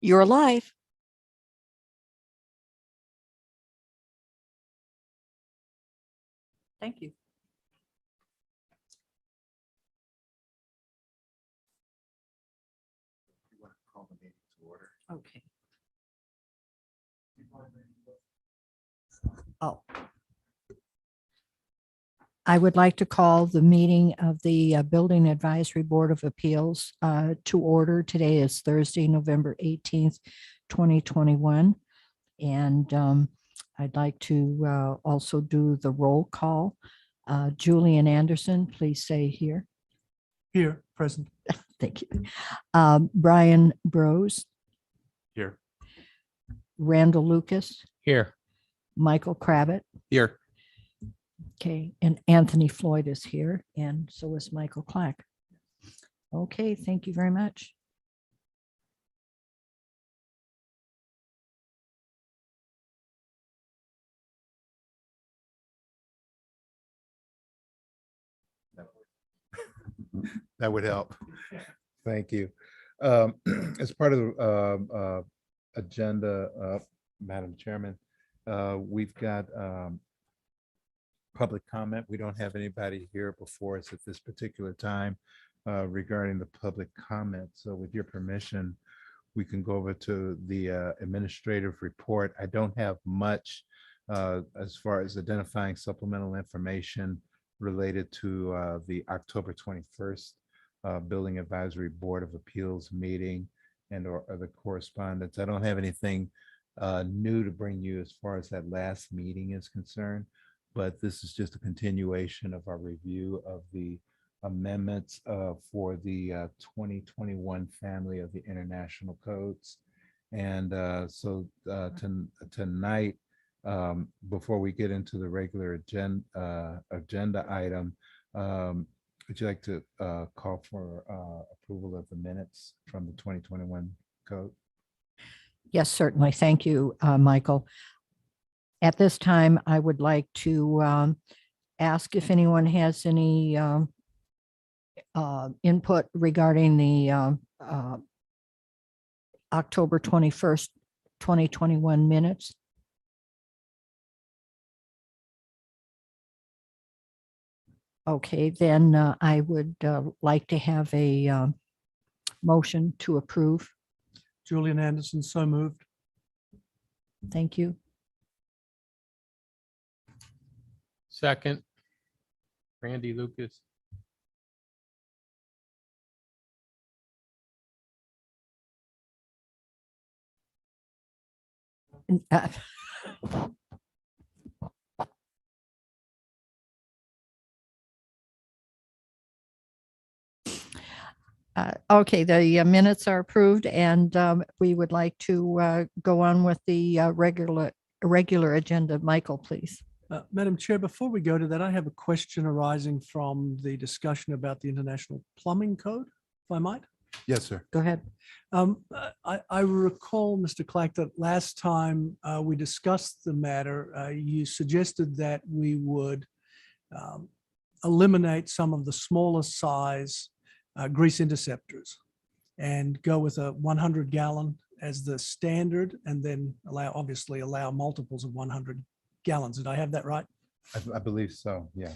You're live. Thank you. You want to call the meeting to order? Okay. Oh. I would like to call the meeting of the Building Advisory Board of Appeals to order. Today is Thursday, November 18th, 2021. And I'd like to also do the roll call. Julian Anderson, please say here. Here, present. Thank you. Brian Brose, Here. Randall Lucas, Here. Michael Kravitz. Here. Okay, and Anthony Floyd is here, and so is Michael Clack. Okay, thank you very much. That would help. Thank you. As part of the agenda, Madam Chairman, we've got public comment. We don't have anybody here before us at this particular time regarding the public comment. So with your permission, we can go over to the administrative report. I don't have much as far as identifying supplemental information related to the October 21st Building Advisory Board of Appeals meeting and or other correspondence. I don't have anything new to bring you as far as that last meeting is concerned, but this is just a continuation of our review of the amendments for the 2021 family of the international codes. And so tonight, before we get into the regular agenda item, would you like to call for approval of the minutes from the 2021 code? Yes, certainly. Thank you, Michael. At this time, I would like to ask if anyone has any input regarding the October 21st, 2021 minutes. Okay, then I would like to have a motion to approve. Julian Anderson, so moved. Thank you. Second. Randy Lucas. Uh, Okay, the minutes are approved, and we would like to go on with the regular agenda. Michael, please. Madam Chair, before we go to that, I have a question arising from the discussion about the International Plumbing Code, if I might. Yes, sir. Go ahead. I recall, Mr. Clack, that last time we discussed the matter, you suggested that we would eliminate some of the smaller size grease interceptors and go with a 100 gallon as the standard, and then obviously allow multiples of 100 gallons. Did I have that right? I believe so, yeah.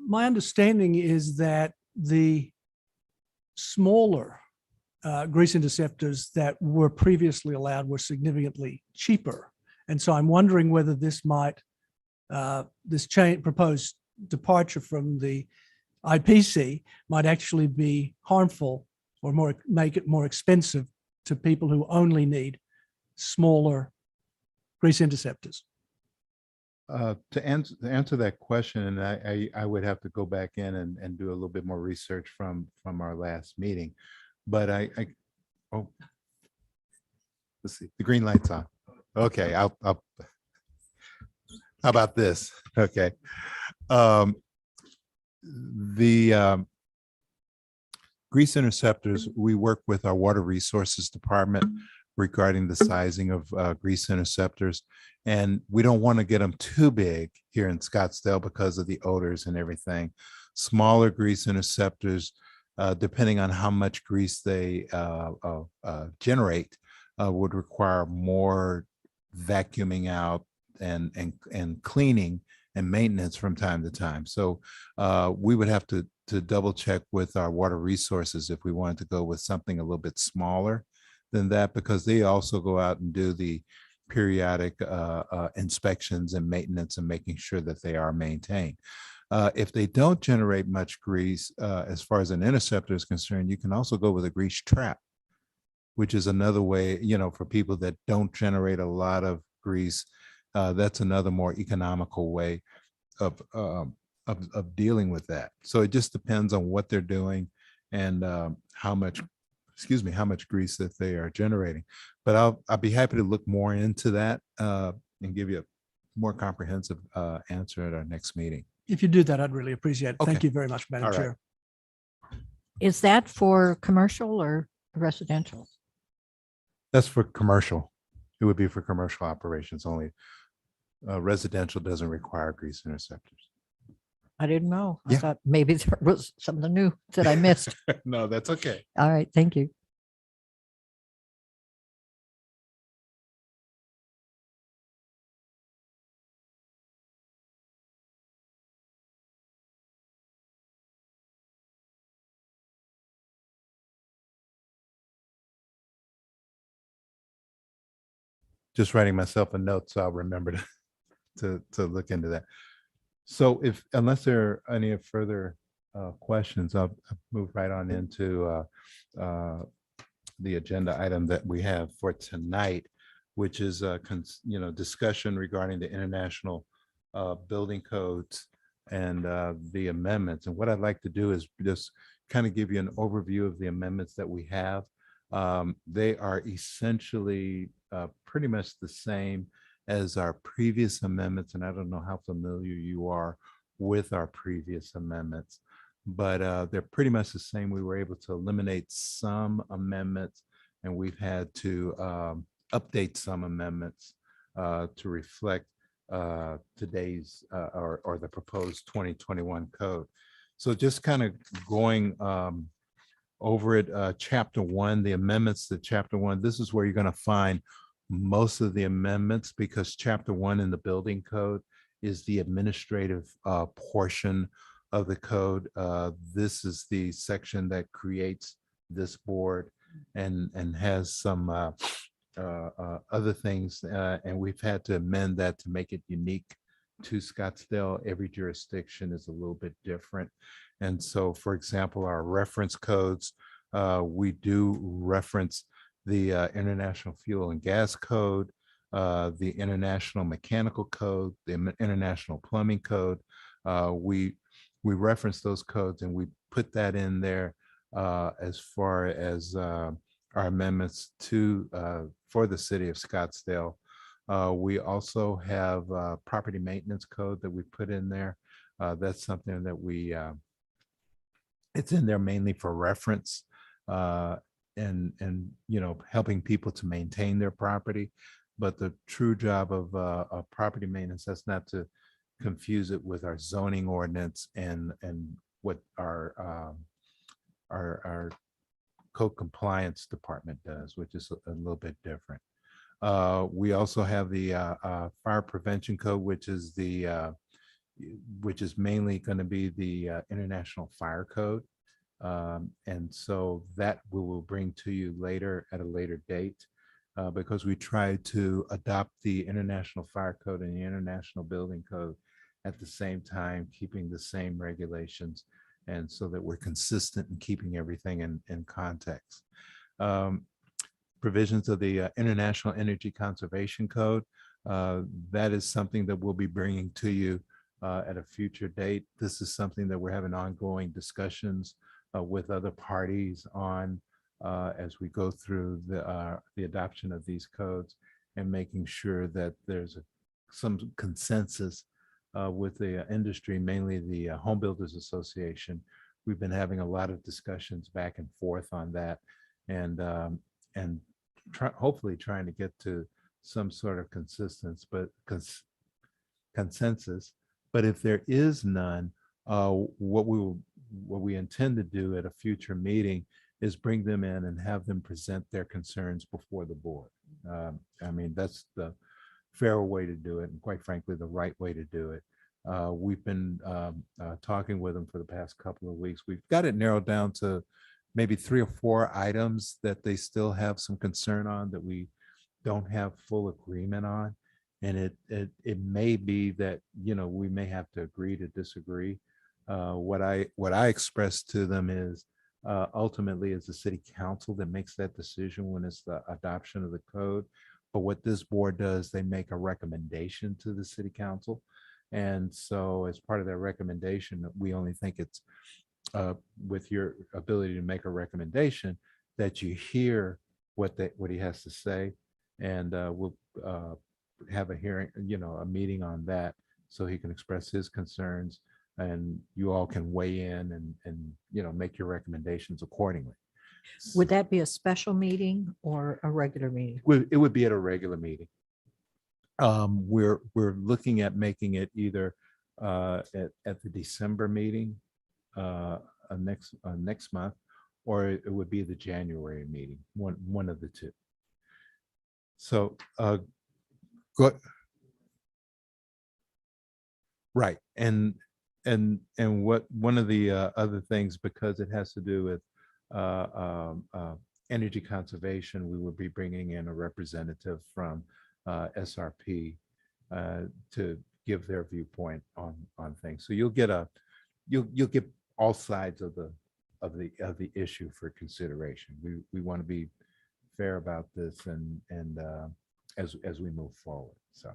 My understanding is that the smaller grease interceptors that were previously allowed were significantly cheaper. And so I'm wondering whether this might, this proposed departure from the IPC might actually be harmful or make it more expensive to people who only need smaller grease interceptors. To answer that question, and I would have to go back in and do a little bit more research from our last meeting, but oh, let's see, the green light's on. Okay, I'll how about this? Okay. The grease interceptors, we work with our water resources department regarding the sizing of grease interceptors. And we don't want to get them too big here in Scottsdale because of the odors and everything. Smaller grease interceptors depending on how much grease they generate, would require more vacuuming out and cleaning and maintenance from time to time. So we would have to double check with our water resources if we wanted to go with something a little bit smaller than that, because they also go out and do the periodic inspections and maintenance and making sure that they are maintained. If they don't generate much grease, as far as an interceptor is concerned, you can also go with a grease trap, which is another way, for people that don't generate a lot of grease. That's another more economical way of dealing with that. So it just depends on what they're doing and how much grease that they are generating. But I'll be happy to look more into that and give you a more comprehensive answer at our next meeting. If you do that, I'd really appreciate it. Thank Okay. you very much, Madam All right. Chair. Is that for commercial or residential? That's for commercial. It would be for commercial operations only. Residential doesn't require grease interceptors. I didn't know. I Yeah. thought maybe there was something new that I missed. No, that's okay. All right, thank you. Just writing myself a note so I'll remember to look into that. So unless there are any further questions, I'll move right on into the agenda item that we have for tonight, which is discussion regarding the international building codes and the amendments. And what I'd like to do is just kind of give you an overview of the amendments that we have. They are essentially pretty much the same as our previous amendments, and I don't know how familiar you are with our previous amendments, but they're pretty much the same. We were able to eliminate some amendments, and we've had to update some amendments to reflect today's or the proposed 2021 code. So just kind of going over it, chapter 1, the amendments to chapter 1. This is where you're going to find most of the amendments, because chapter 1 in the building code is the administrative portion of the code. This is the section that creates this board and has some other things, and we've had to amend that to make it unique to Scottsdale. Every jurisdiction is a little bit different. And so, for example, our reference codes, we do reference the International Fuel and Gas Code, the International Mechanical Code, the International Plumbing Code. We reference those codes and we put that in there as far as our amendments to for the city of Scottsdale. We also have property maintenance code that we put in there. That's something that we it's in there mainly for reference and helping people to maintain their property. But the true job of property maintenance, that's not to confuse it with our zoning ordinance and what our code compliance department does, which is a little bit different. We also have the fire prevention code, which is mainly going to be the International Fire Code. And so that we will bring to you later at a later date, because we tried to adopt the International Fire Code and the International Building Code at the same time, keeping the same regulations, and so that we're consistent in keeping everything in context. Provisions of the International Energy Conservation Code, that is something that we'll be bringing to you at a future date. This is something that we're having ongoing discussions with other parties on as we go through the adoption of these codes and making sure that there's some consensus with the industry, mainly the Home Builders Association. We've been having a lot of discussions back and forth on that, and hopefully trying to get to some sort of consensus. But if there is none, what we intend to do at a future meeting is bring them in and have them present their concerns before the board. I mean, that's the fair way to do it, and quite frankly, the right way to do it. We've been talking with them for the past couple of weeks. We've got it narrowed down to maybe 3 or 4 items that they still have some concern on that we don't have full agreement on. And it may be that, you know, we may have to agree to disagree. What I expressed to them is ultimately it's the city council that makes that decision when it's the adoption of the code. But what this board does, they make a recommendation to the city council. And so as part of that recommendation, we only think it's with your ability to make a recommendation that you hear what he has to say. And we'll have a hearing, you know, a meeting on that so he can express his concerns and you all can weigh in and you know, make your recommendations accordingly. Would that be a special meeting or a regular meeting? It would be at a regular meeting. We're looking at making it either at the December meeting next month, or it would be the January meeting, one of the two. So go. Right, and what one of the other things, because it has to do with energy conservation, we will be bringing in a representative from SRP to give their viewpoint on things. So you'll get all sides of the issue for consideration. We want to be fair about this and as we move forward. So.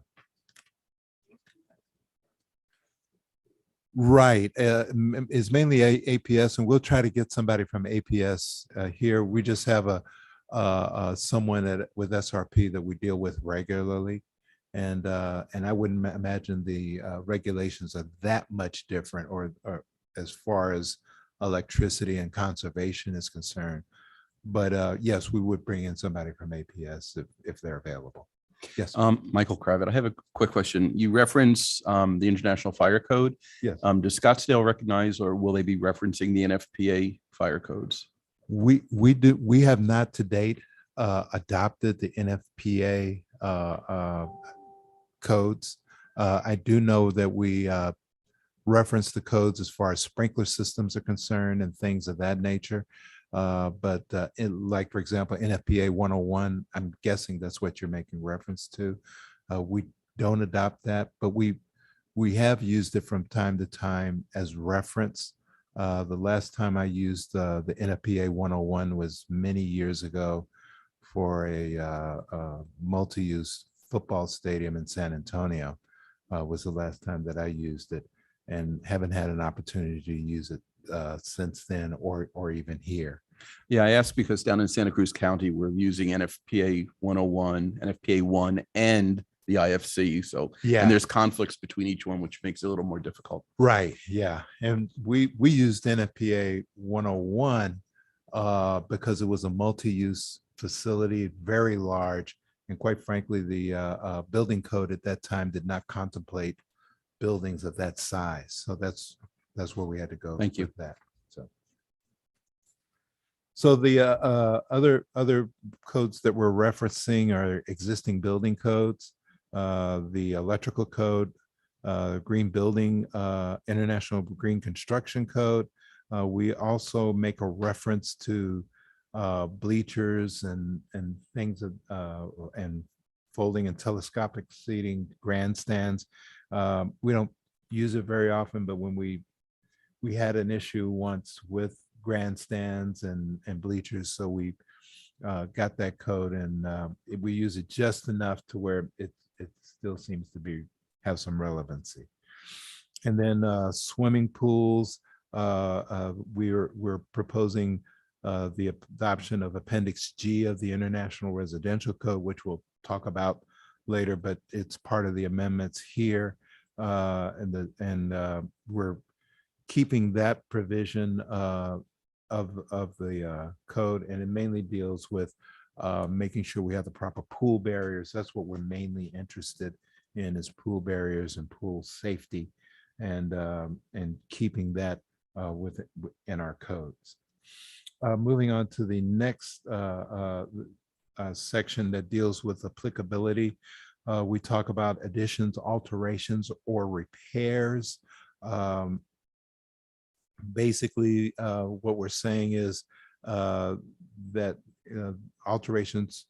Right, is mainly APS, and we'll try to get somebody from APS here. We just have someone with SRP that we deal with regularly, and I wouldn't imagine the regulations are that much different, or as far as electricity and conservation is concerned. But yes, we would bring in somebody from APS if they're available. Yes. Michael Kravitz, I have a quick question. You reference the International Fire Code. Yes. Does Scottsdale recognize, or will they be referencing the NFPA fire codes? We have not to date adopted the NFPA codes. I do know that we reference the codes as far as sprinkler systems are concerned and things of that nature. But like, for example, NFPA 101, I'm guessing that's what you're making reference to. We don't adopt that, but we have used it from time to time as reference. The last time I used the NFPA 101 was many years ago for a multi-use football stadium in San Antonio. Was the last time that I used it, and haven't had an opportunity to use it since then, or even here. Yeah, I asked because down in Santa Cruz County, we're using NFPA 101, NFPA 1, and the IFC. So, Yeah. And there's conflicts between each one, which makes it a little more difficult. Right. Yeah. And we used NFPA 101 because it was a multi-use facility, very large. And quite frankly, the building code at that time did not contemplate buildings of that size. So that's where we had to go. Thank you. With that. So the other codes that we're referencing are existing building codes, the electrical code, green building, international green construction code. We also make a reference to bleachers and things and folding and telescopic seating, grandstands. We don't use it very often, but when we had an issue once with grandstands and bleachers, so we got that code, and we use it just enough to where it still seems to have some relevancy. And then swimming pools, we're proposing the adoption of Appendix G of the International Residential Code, which we'll talk about later, but it's part of the amendments here, and we're keeping that provision of the code, and it mainly deals with making sure we have the proper pool barriers. That's what we're mainly interested in, is pool barriers and pool safety. and keeping that in our codes. Moving on to the next section that deals with applicability. We talk about additions, alterations, or repairs. Basically, what we're saying is that alterations,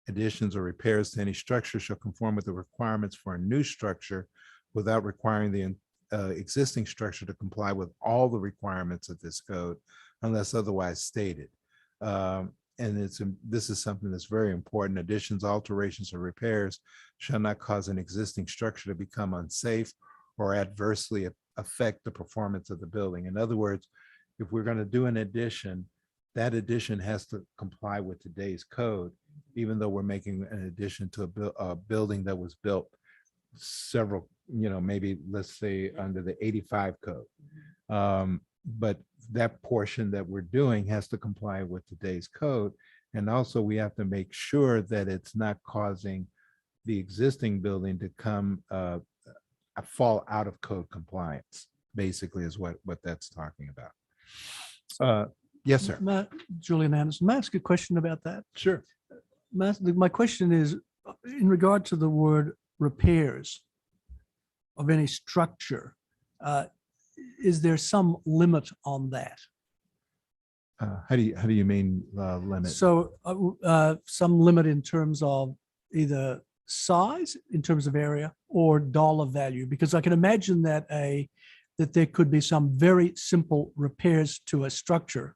additions, or repairs to any structure shall conform with the requirements for a new structure without requiring the existing structure to comply with all the requirements of this code unless otherwise stated. And this is something that's very important. Additions, alterations, or repairs shall not cause an existing structure to become unsafe or adversely affect the performance of the building. In other words, if we're going to do an addition, that addition has to comply with today's code, even though we're making an addition to a building that was built several, maybe let's say under the 85 code. But that portion that we're doing has to comply with today's code. And also we have to make sure that it's not causing the existing building to fall out of code compliance, basically is what that's talking about. Yes, sir. Julian Anderson, may I ask a question about that? Sure. My question is, in regard to the word repairs of any structure, is there some limit on that? How do you mean limit? So some limit in terms of either size, in terms of area, or dollar value, because I can imagine that there could be some very simple repairs to a structure.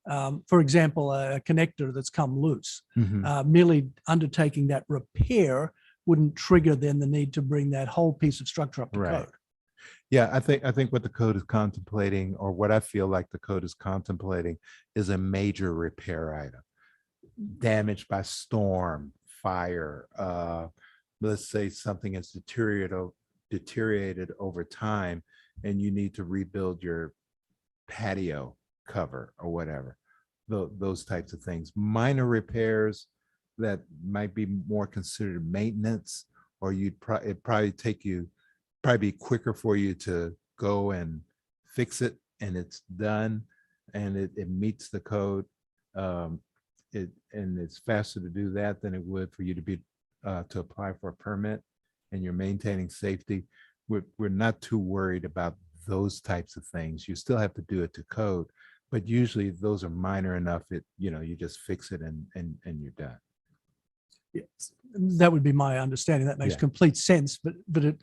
For example, a connector that's come loose. Mhm. Merely undertaking that repair wouldn't trigger then the need to bring that whole piece of structure up to Right. code. Yeah, I think what the code is contemplating, or what I feel like the code is contemplating, is a major repair item. Damage by storm, fire, let's say something has deteriorated over time and you need to rebuild your patio cover or whatever, those types of things. Minor repairs that might be more considered maintenance, or it'd probably be quicker for you to go and fix it and it's done and it meets the code. And it's faster to do that than it would for you to apply for a permit, and you're maintaining safety. We're not too worried about those types of things. You still have to do it to code, but usually those are minor enough you just fix it and you're done. Yes, that would be my understanding. That makes Yeah. complete sense. But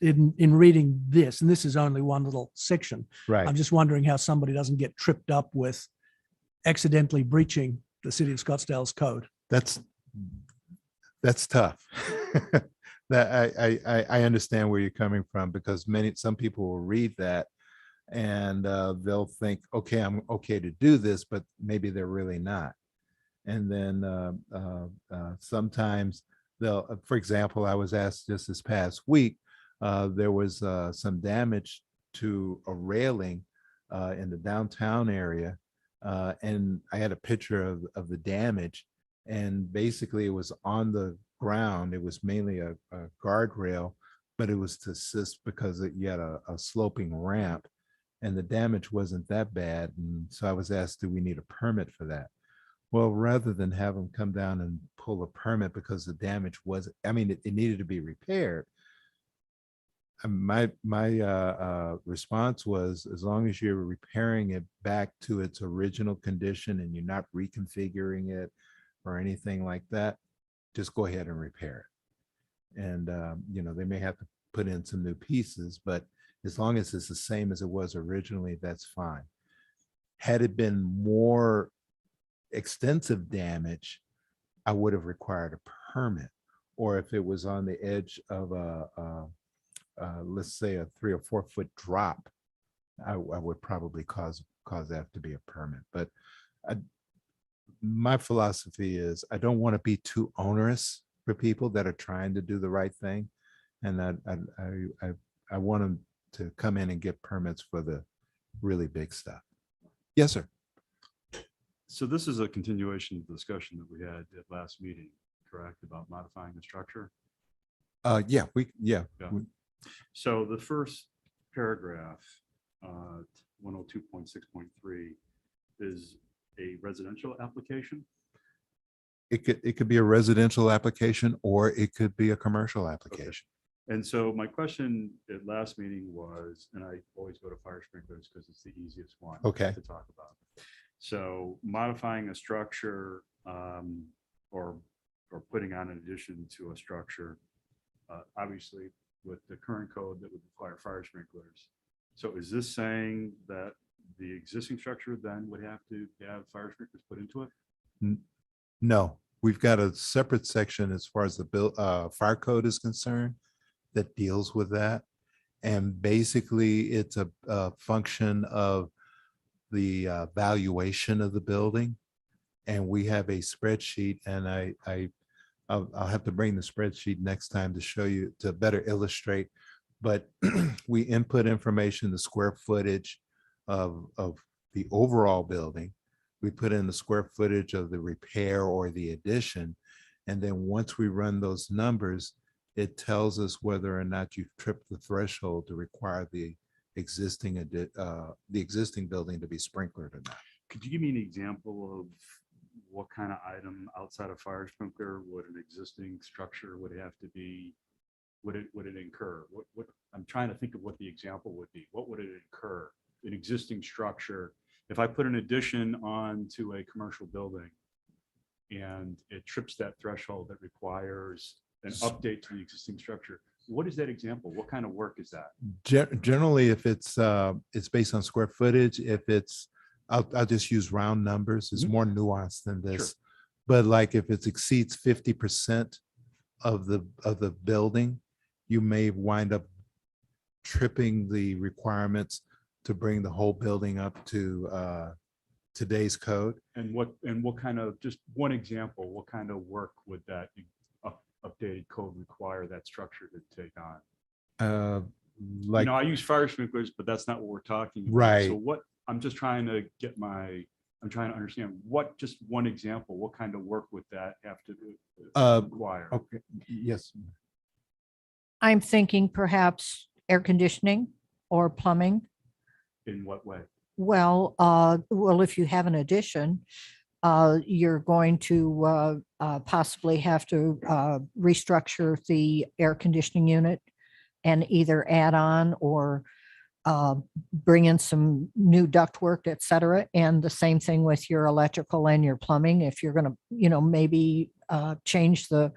in reading this, and this is only one little section, Right. I'm just wondering how somebody doesn't get tripped up with accidentally breaching the city of Scottsdale's code. That's tough. That I understand where you're coming from, because some people will read that and they'll think, okay, I'm okay to do this, but maybe they're really not. And then sometimes for example, I was asked just this past week, there was some damage to a railing in the downtown area. And I had a picture of the damage, and basically it was on the ground. It was mainly a guardrail, but it was to assist because you had a sloping ramp, and the damage wasn't that bad. And so I was asked, do we need a permit for that? Well, rather than have them come down and pull a permit because the damage it needed to be repaired. My response was, as long as you're repairing it back to its original condition and you're not reconfiguring it or anything like that, just go ahead and repair it. And they may have to put in some new pieces, but as long as it's the same as it was originally, that's fine. Had it been more extensive damage, I would have required a permit. Or if it was on the edge of let's say a 3 or 4 foot drop, I would probably cause that to be a permit. But my philosophy is I don't want to be too onerous for people that are trying to do the right thing, and I want them to come in and get permits for the really big stuff. Yes, sir. So this is a continuation of the discussion that we had at last meeting, correct, about modifying the structure? Yeah. So the first paragraph, 102.6.3 is a residential application. It could be a residential application or it could be a commercial application. And so my question at last meeting was, and I always go to fire sprinklers because it's the easiest one Okay. to talk about. So modifying a structure or putting on an addition to a structure, obviously with the current code that would require fire sprinklers. So is this saying that the existing structure then would have to have fire sprinklers put into it? No, we've got a separate section as far as the fire code is concerned that deals with that. And basically it's a function of the valuation of the building. And we have a spreadsheet, and I'll have to bring the spreadsheet next time to show you, to better illustrate. But we input information, the square footage of the overall building. We put in the square footage of the repair or the addition. And then once we run those numbers, it tells us whether or not you've tripped the threshold to require the existing building to be sprinklered or not. Could you give me an example of what kind of item outside of fire sprinkler would an existing structure would have to be, would it incur? What I'm trying to think of what the example would be. What would it incur? An existing structure, if I put an addition onto a commercial building and it trips that threshold that requires an update to the existing structure, what is that example? What kind of work is that? Generally, if it's based on square footage, if it's, I'll just use round numbers, it's more nuanced than this. Sure. But like if it exceeds 50% of the building, you may wind up tripping the requirements to bring the whole building up to today's code. And what kind of, just one example, what kind of work would that updated code require that structure to take on? Like, I use fire sprinklers, but that's not what we're talking about. Right. So what, I'm just trying to I'm trying to understand what, just one example, what kind of work would that have to require? okay, yes, I'm thinking perhaps air conditioning or plumbing. In what way? Well, if you have an addition, you're going to possibly have to restructure the air conditioning unit and either add on or bring in some new ductwork, et cetera. And the same thing with your electrical and your plumbing. If you're going to, maybe change the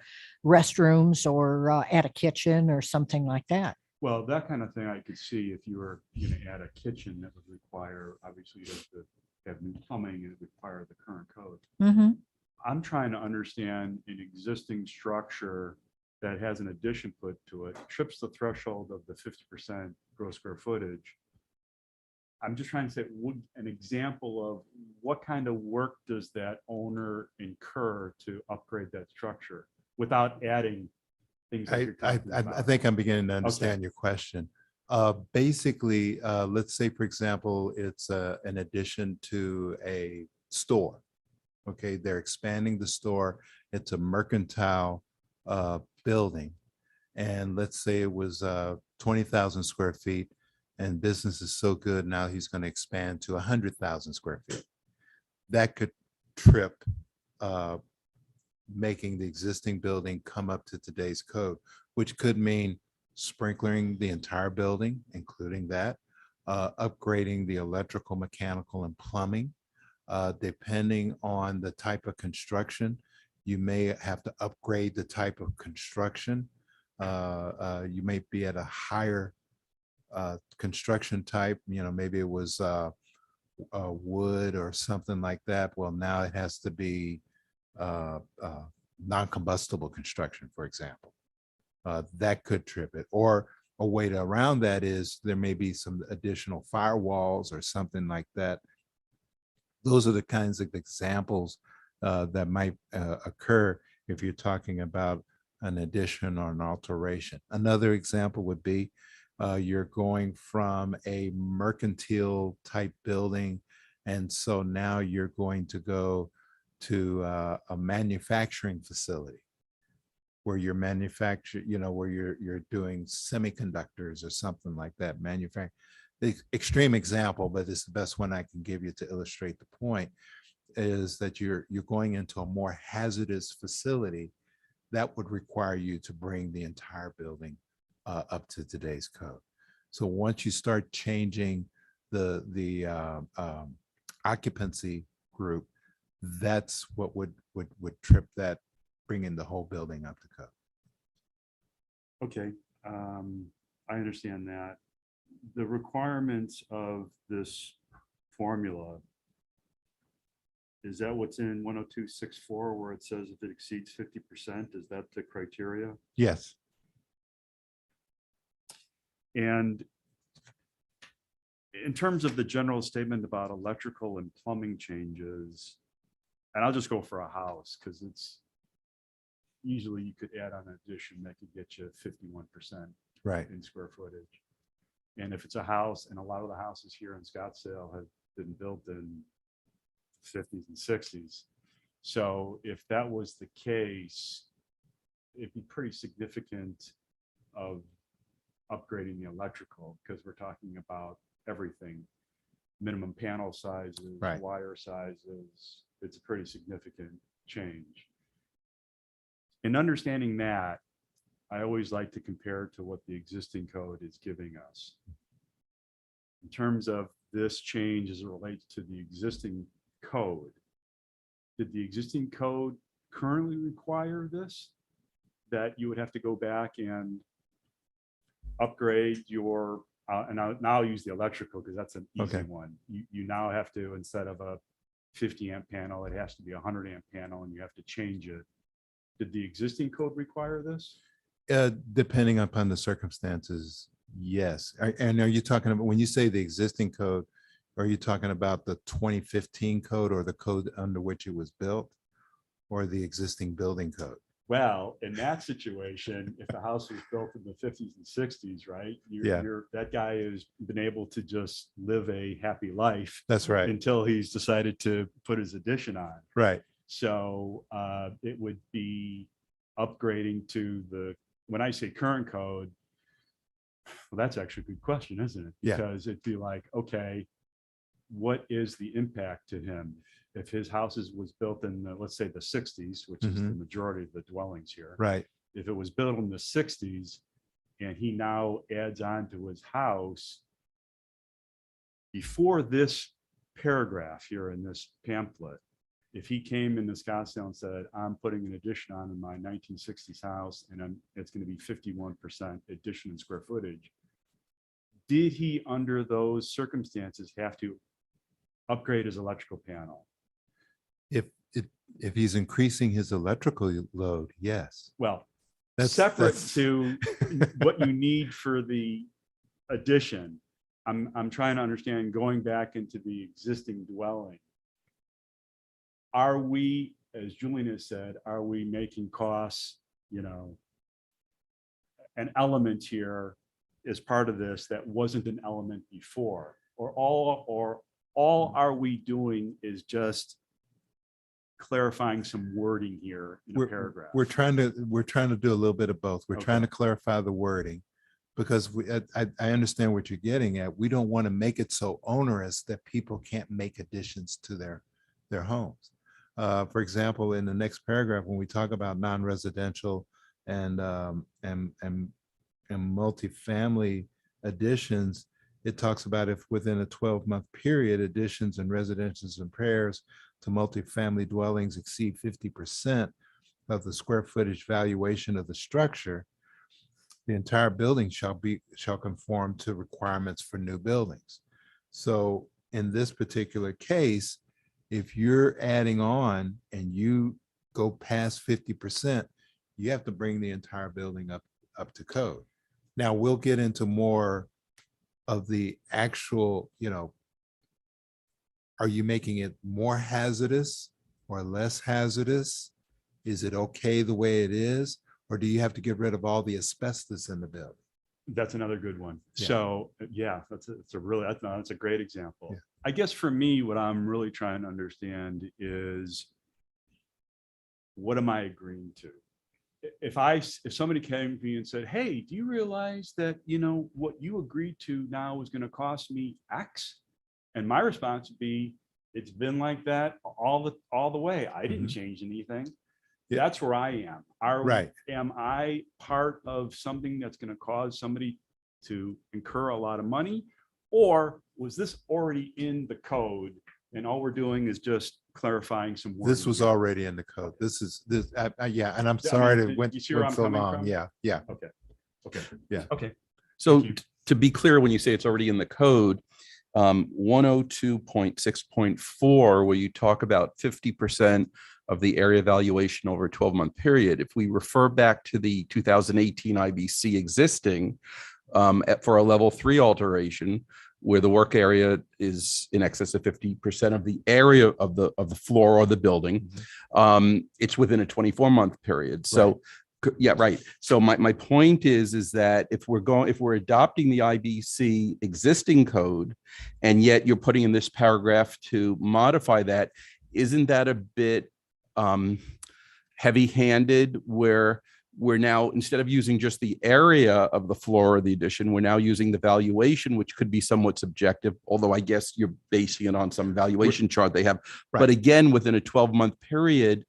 restrooms or add a kitchen or something like that. Well, that kind of thing I could see if you were going to add a kitchen that would require, obviously, you have to have new plumbing and it would require the current code. Mhm. I'm trying to understand an existing structure that has an addition put to it, trips the threshold of the 50% gross square footage. I'm just trying to say, would an example of what kind of work does that owner incur to upgrade that structure without adding things that you're talking I about? think I'm beginning to understand your question. Basically, let's say, for example, it's an addition to a store. Okay, they're expanding the store. It's a mercantile building. And let's say it was 20,000 square feet and business is so good, now he's going to expand to 100,000 square feet. That could trip making the existing building come up to today's code, which could mean sprinklering the entire building, including that, upgrading the electrical, mechanical, and plumbing. Depending on the type of construction, you may have to upgrade the type of construction. You may be at a higher construction type, maybe it was wood or something like that. Well, now it has to be non-combustible construction, for example. That could trip it. Or a way to around that is there may be some additional firewalls or something like that. Those are the kinds of examples that might occur if you're talking about an addition or an alteration. Another example would be you're going from a mercantile type building, and so now you're going to go to a manufacturing facility. where you're manufacturing, where you're doing semiconductors or something like that, the extreme example, but it's the best one I can give you to illustrate the point, is that you're going into a more hazardous facility that would require you to bring the entire building up to today's code. So once you start changing the occupancy group, that's what would trip that, bringing the whole building up to code. Okay, I understand that. The requirements of this formula, is that what's in 10264 where it says if it exceeds 50%, is that the criteria? Yes. And in terms of the general statement about electrical and plumbing changes, and I'll just go for a house because it's usually you could add on an addition that could get you 51% Right. in square footage. And if it's a house, and a lot of the houses here in Scottsdale have been built in 50s and 60s. So if that was the case, it'd be pretty significant of upgrading the electrical, because we're talking about everything, minimum panel sizes, Right. wire sizes. It's a pretty significant change. In understanding that, I always like to compare to what the existing code is giving us. In terms of this change as it relates to the existing code, did the existing code currently require this? That you would have to go back and upgrade your, and now I'll use the electrical because that's an easy Okay. one. You now have to, instead of a 50 amp panel, it has to be a 100 amp panel and you have to change it. Did the existing code require this? Depending upon the circumstances, yes. And are you talking about, when you say the existing code, are you talking about the 2015 code or the code under which it was built, or the existing building code? Well, in that situation, if the house was built in the 50s and 60s, right? Yeah. That guy has been able to just live a happy life That's right. until he's decided to put his addition on. Right. So it would be upgrading to the, when I say current code, well, that's actually a good question, isn't it? Yeah. Because it'd be like, okay, what is the impact to him? If his house was built in, let's say the 60s, which is the majority of the dwellings here. Right. If it was built in the 60s and he now adds on to his house, before this paragraph here in this pamphlet, if he came into Scottsdale and said, I'm putting an addition on in my 1960s house and it's going to be 51% addition in square footage, did he, under those circumstances, have to upgrade his electrical panel? If he's increasing his electrical load, yes. Well, That's separate that's- to what you need for the addition. I'm trying to understand, going back into the existing dwelling. Are we, as Julian has said, are we making costs, an element here as part of this that wasn't an element before? Or all are we doing is just clarifying some wording here in a paragraph? We're trying to do a little bit of both. We're trying to clarify the wording, because I understand what you're getting at. We don't want to make it so onerous that people can't make additions to their homes. For example, in the next paragraph, when we talk about non-residential and multifamily additions, it talks about if within a 12-month period, additions and residences and prayers to multifamily dwellings exceed 50% of the square footage valuation of the structure, the entire building shall conform to requirements for new buildings. So in this particular case, if you're adding on and you go past 50%, you have to bring the entire building up to code. Now we'll get into more of the actual, are you making it more hazardous or less hazardous? Is it okay the way it is? Or do you have to get rid of all the asbestos in the building? That's another good one. Yeah. So yeah, that's a great example. Yeah. I guess for me, what I'm really trying to understand is, what am I agreeing to? if somebody came to me and said, hey, do you realize that, what you agreed to now is going to cost me X? And my response would be, it's been like that all the way. I didn't change anything. Yeah. That's where I am. Right. Am I part of something that's going to cause somebody to incur a lot of money? Or was this already in the code and all we're doing is just clarifying some words? This was already in the code. Yeah, and I'm sorry mean, it went you see where I'm so coming long. from? Yeah, yeah. Okay. Yeah. Okay. So Thank you. to be clear, when you say it's already in the code, 102.6.4, where you talk about 50% of the area valuation over a 12-month period, if we refer back to the 2018 IBC existing for a level 3 alteration, where the work area is in excess of 50% of the area of the floor or the building, it's within a 24-month period. So yeah, right. So my point is that if we're adopting the IBC existing code, and yet you're putting in this paragraph to modify that, isn't that a bit heavy-handed, where we're now, instead of using just the area of the floor or the addition, we're now using the valuation, which could be somewhat subjective, although I guess you're basing it on some valuation chart they have. Right. But again, within a 12-month period,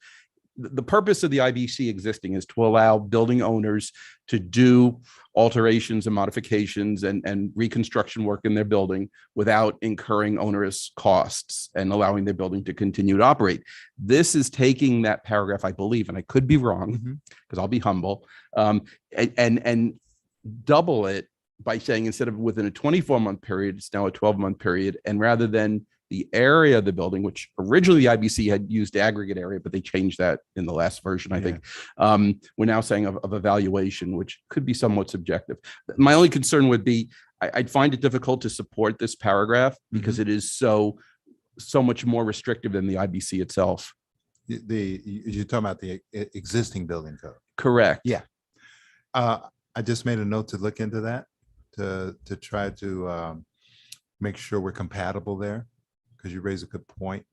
the purpose of the IBC existing is to allow building owners to do alterations and modifications and reconstruction work in their building without incurring onerous costs and allowing their building to continue to operate. This is taking that paragraph, I believe, and I could be wrong because I'll be humble, and double it by saying instead of within a 24-month period, it's now a 12-month period. And rather than the area of the building, which originally the IBC had used aggregate area, but they changed that in the last version, I think. We're now saying of evaluation, which could be somewhat subjective. My only concern would be, I'd find it difficult to support this paragraph because it is so much more restrictive than the IBC itself. You're talking about the existing building code. Correct. Yeah. I just made a note to look into that, to try to make sure we're compatible there, because you raise a good point.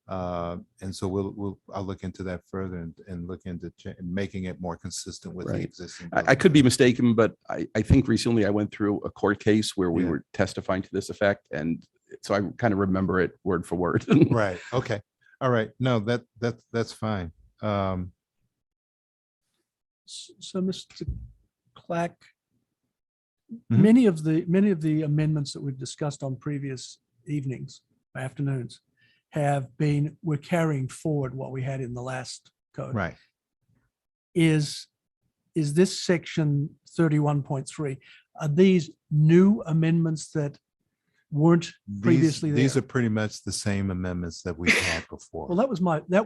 And so I'll look into that further and look into making it more consistent with the existing. I could be mistaken, but I think recently I went through a court case where we were testifying to this effect. And so I kind of remember it word for word. Right. Okay. All right. No, that's fine. So Mr. Clack, many of the amendments that we've discussed on previous evenings, afternoons, we're carrying forward what we had in the last code. Right. Is this section 31.3, are these new amendments that weren't previously there? These are pretty much the same amendments that we've had before. Well, that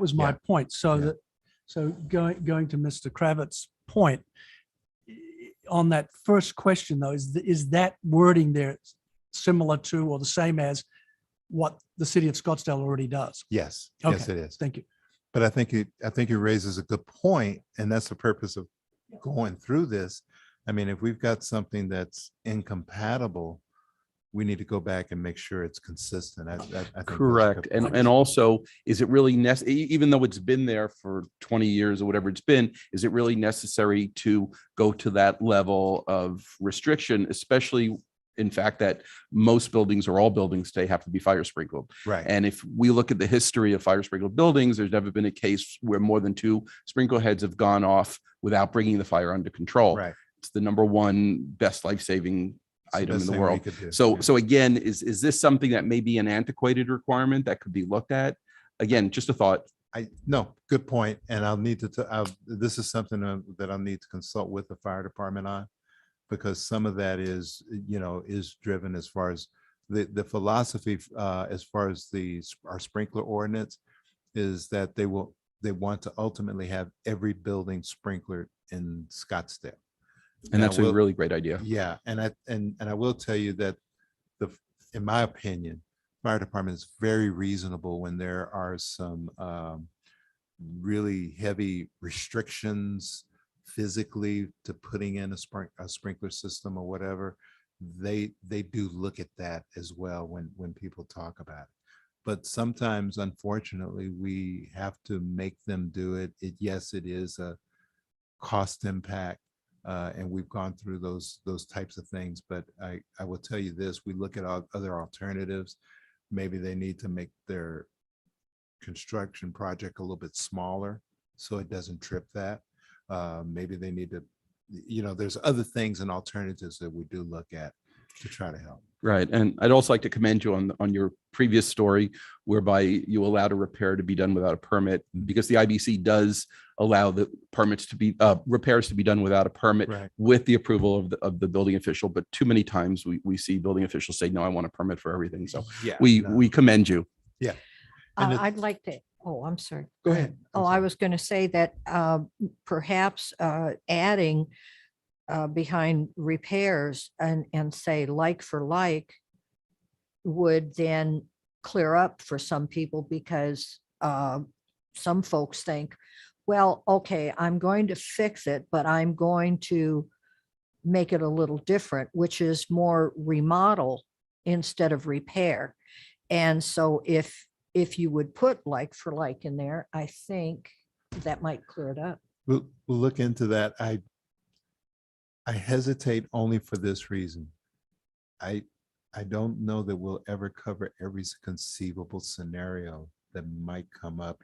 was my point. So going to Mr. Kravitz's point on that first question though, is that wording there similar to or the same as what the city of Scottsdale already does? Yes. Okay. Yes, it is. Thank you. But I think it raises a good point, and that's the purpose of going through this. I mean, if we've got something that's incompatible, we need to go back and make sure it's consistent. I think that's a Correct. good point. And also, is it really necessary, even though it's been there for 20 years or whatever it's been, is it really necessary to go to that level of restriction, especially in fact that most buildings or all buildings today have to be fire sprinkled? Right. And if we look at the history of fire sprinkled buildings, there's never been a case where more than 2 sprinkler heads have gone off without bringing the fire under control. Right. It's the #1 best life-saving item in the world. So So again, is this something that may be an antiquated requirement that could be looked at? Again, just a thought. no, good point. And I'll need to, this is something that I'll need to consult with the fire department on, because some of that is driven as far as the philosophy, as far as our sprinkler ordinance, is that they want to ultimately have every building sprinklered in Scottsdale. And that's a really great idea. Yeah, and I will tell you that in my opinion, fire department is very reasonable when there are some really heavy restrictions physically to putting in a sprinkler system or whatever. They do look at that as well when people talk about it. But sometimes, unfortunately, we have to make them do it. Yes, it is a cost impact. And we've gone through those types of things, but I will tell you this, we look at other alternatives. Maybe they need to make their construction project a little bit smaller so it doesn't trip that. Maybe they need to, there's other things and alternatives that we do look at to try to help. Right. And I'd also like to commend you on your previous story whereby you allowed a repair to be done without a permit, because the IBC does allow the permits to be repairs to be done without a permit Right. with the approval of the building official. But too many times we see building officials say, no, I want a permit for everything. So Yeah. we commend you. And I'd like to, oh, I'm sorry. Go ahead. Oh, I was going to say that perhaps adding behind repairs and say like for like would then clear up for some people, because some folks think, well, okay, I'm going to fix it, but I'm going to make it a little different, which is more remodel instead of repair. And so if you would put like for like in there, I think that might clear it up. We'll look into that. I hesitate only for this reason. I don't know that we'll ever cover every conceivable scenario that might come up.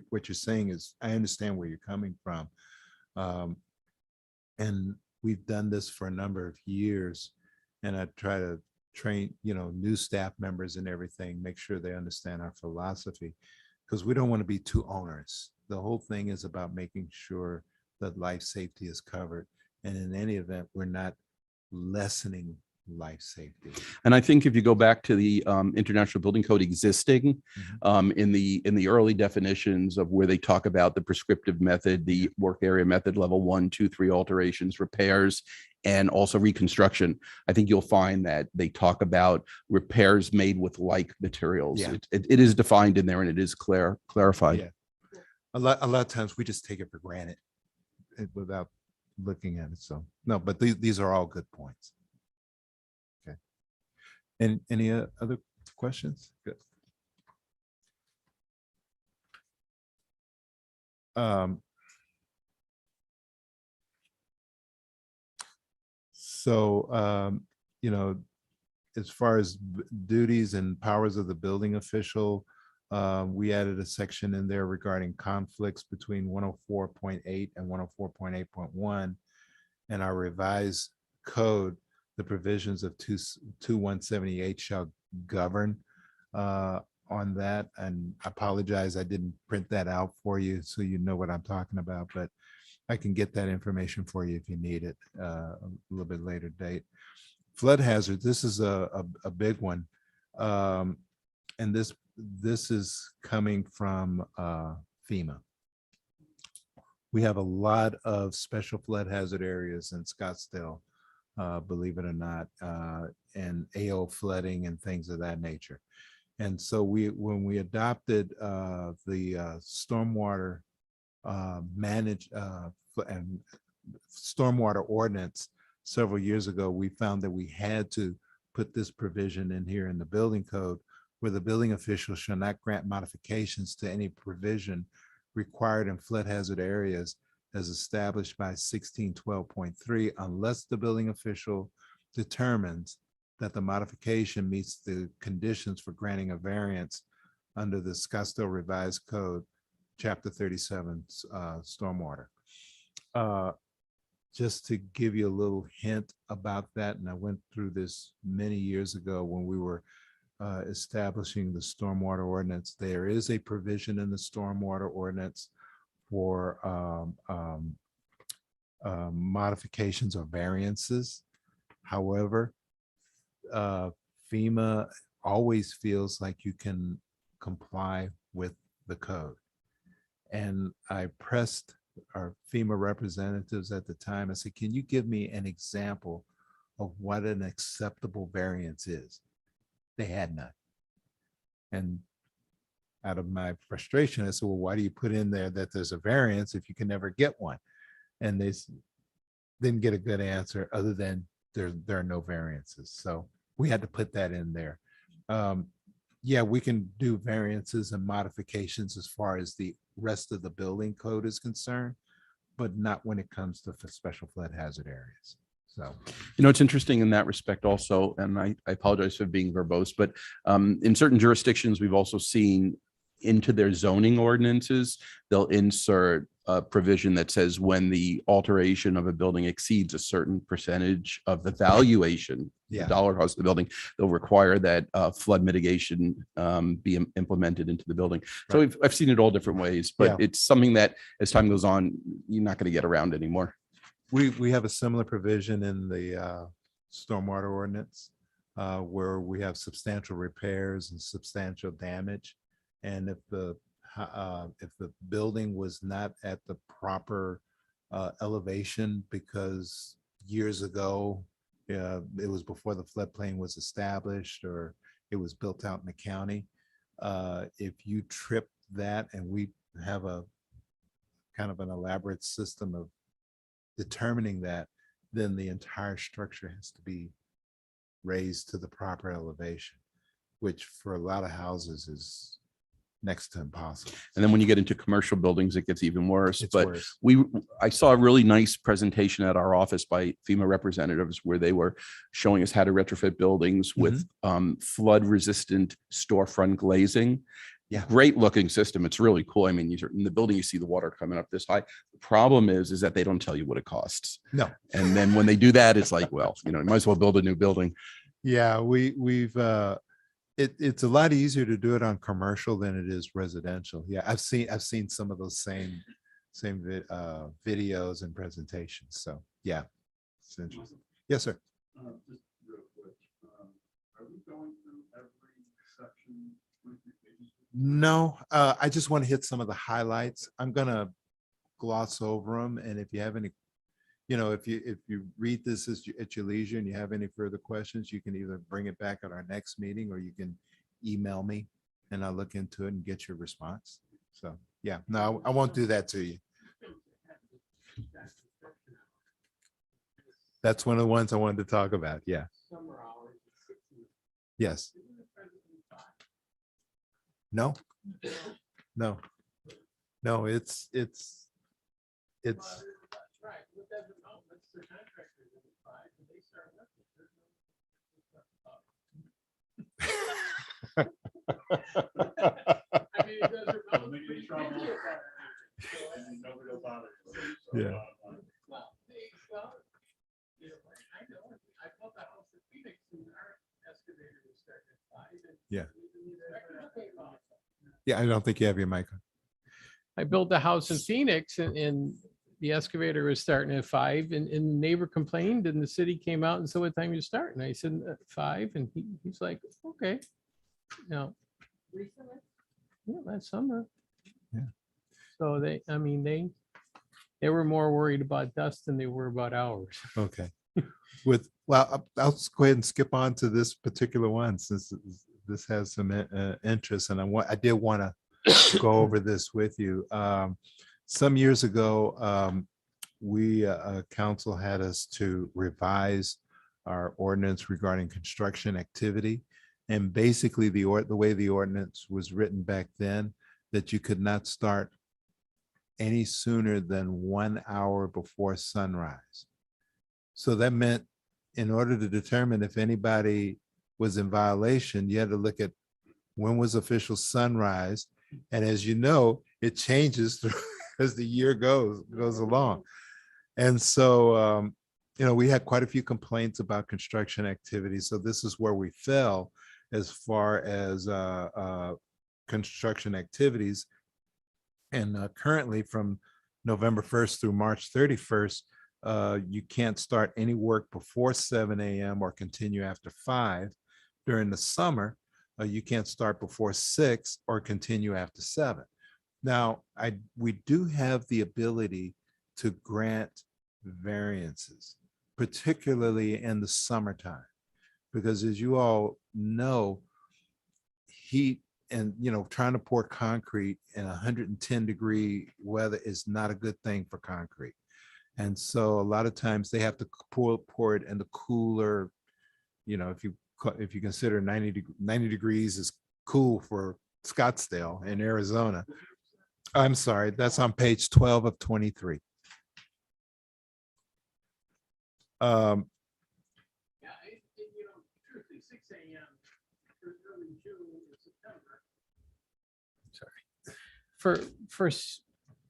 What you're saying is, I understand where you're coming from. And we've done this for a number of years, and I try to train, new staff members and everything, make sure they understand our philosophy, because we don't want to be too onerous. The whole thing is about making sure that life safety is covered. And in any event, we're not lessening life safety. And I think if you go back to the International Building Code existing, in the early definitions of where they talk about the prescriptive method, the work area method, level 1, 2, 3 alterations, repairs, and also reconstruction, I think you'll find that they talk about repairs made with like materials. Yeah. It is defined in there, and it is clarified. Yeah. A lot of times we just take it for granted without looking at it. So no, but these are all good points. Okay. And any other questions? Good. As far as duties and powers of the building official, we added a section in there regarding conflicts between 104.8 and 104.8.1. And our revised code, the provisions of 2178 shall govern on that. And I apologize, I didn't print that out for you so you know what I'm talking about, but I can get that information for you if you need it a little bit later date. Flood hazard, this is a big one. And this is coming from FEMA. We have a lot of special flood hazard areas in Scottsdale, believe it or not, and AO flooding and things of that nature. And so when we adopted the stormwater and stormwater ordinance several years ago, we found that we had to put this provision in here in the building code, where the building official shall not grant modifications to any provision required in flood hazard areas as established by 1612.3 unless the building official determines that the modification meets the conditions for granting a variance under the Scottsdale Revised Code, Chapter 37, stormwater. Just to give you a little hint about that, and I went through this many years ago when we were establishing the stormwater ordinance. There is a provision in the stormwater ordinance for modifications or variances. However, FEMA always feels like you can comply with the code. And I pressed our FEMA representatives at the time. I said, can you give me an example of what an acceptable variance is? They had none. And out of my frustration, I said, well, why do you put in there that there's a variance if you can never get one? And they didn't get a good answer other than there are no variances. So we had to put that in there. Yeah, we can do variances and modifications as far as the rest of the building code is concerned, but not when it comes to special flood hazard areas. So, It's interesting in that respect also, and I apologize for being verbose, but in certain jurisdictions, we've also seen into their zoning ordinances, they'll insert a provision that says when the alteration of a building exceeds a certain percentage of the valuation, the Yeah. dollar cost of the building, they'll require that flood mitigation be implemented into the building. So Right. I've seen it all different ways, but Yeah. it's something that as time goes on, you're not going to get around anymore. we have a similar provision in the stormwater ordinance where we have substantial repairs and substantial damage. And if the building was not at the proper elevation because years ago, it was before the floodplain was established or it was built out in the county. If you trip that, and we have a kind of an elaborate system of determining that, then the entire structure has to be raised to the proper elevation, which for a lot of houses is next to impossible. And then when you get into commercial buildings, it gets even worse. It's But worse. I saw a really nice presentation at our office by FEMA representatives where they were showing us how to retrofit buildings with flood resistant storefront glazing. Yeah. Great looking system. It's really cool. I mean, in the building, you see the water coming up this high. The problem is that they don't tell you what it costs. No. And then when they do that, it's like, well, you might as well build a new building. Yeah, we've it's a lot easier to do it on commercial than it is residential. Yeah, I've seen some of those same videos and presentations. So yeah, it's interesting. Yes, sir. Just real quick, are we going through every section? 23 pages? No, I just want to hit some of the highlights. I'm gonna gloss over them, and if you have any, if you read this at your leisure and you have any further questions, you can either bring it back at our next meeting or you can email me and I'll look into it and get your response. So yeah, no, I won't do that to you. That's one of the ones I wanted to talk about. Yeah. Yes. No, no, no, it's yeah. Yeah. Yeah, I don't think you have your mic on. I built a house in Phoenix and the excavator was starting at 5 and the neighbor complained and the city came out and said, what time you start? And I said, 5. And he's like, okay. No. Yeah, last summer. Yeah. So they were more worried about dust than they were about hours. Okay. I'll just go ahead and skip on to this particular one since this has some interest, and I did want to go over this with you. Some years ago, we council had us to revise our ordinance regarding construction activity, and basically the way the ordinance was written back then, that you could not start any sooner than 1 hour before sunrise. So that meant in order to determine if anybody was in violation, you had to look at when was official sunrise. And as you know, it changes as the year goes along. And so, we had quite a few complaints about construction activity. So this is where we fell as far as construction activities. And currently from November 1st through March 31st, you can't start any work before 7 a.m. or continue after 5. During the summer, you can't start before 6 or continue after 7. Now, we do have the ability to grant variances, particularly in the summertime, because as you all know, heat and trying to pour concrete in 110-degree weather is not a good thing for concrete. And so a lot of times they have to pour it in the cooler, if you consider 90 degrees is cool for Scottsdale in Arizona. I'm sorry, that's on page 12 of 23. Yeah, truthfully, 6 a.m. for early June or September. Sorry. For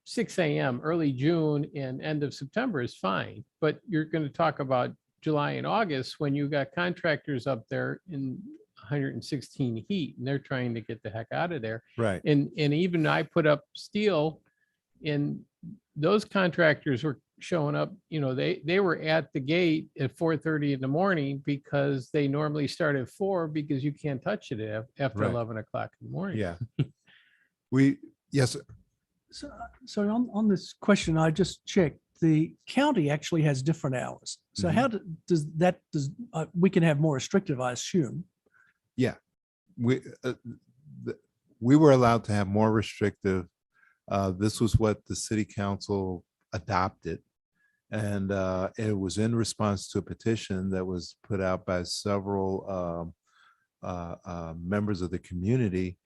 6 a.m., early June and end of September is fine, but you're going to talk about July and August when you got contractors up there in 116 heat and they're trying to get the heck out of there. Right. And even I put up steel and those contractors were showing up, they were at the gate at 4:30 in the morning because they normally start at 4 because you can't touch it after Right. 11 o'clock in the morning. Yeah. Yes, sir. So on this question, I just checked, the county actually has different hours. So how we can have more restrictive, I assume. we we were allowed to have more restrictive. This was what the city council adopted. And it was in response to a petition that was put out by several members of the community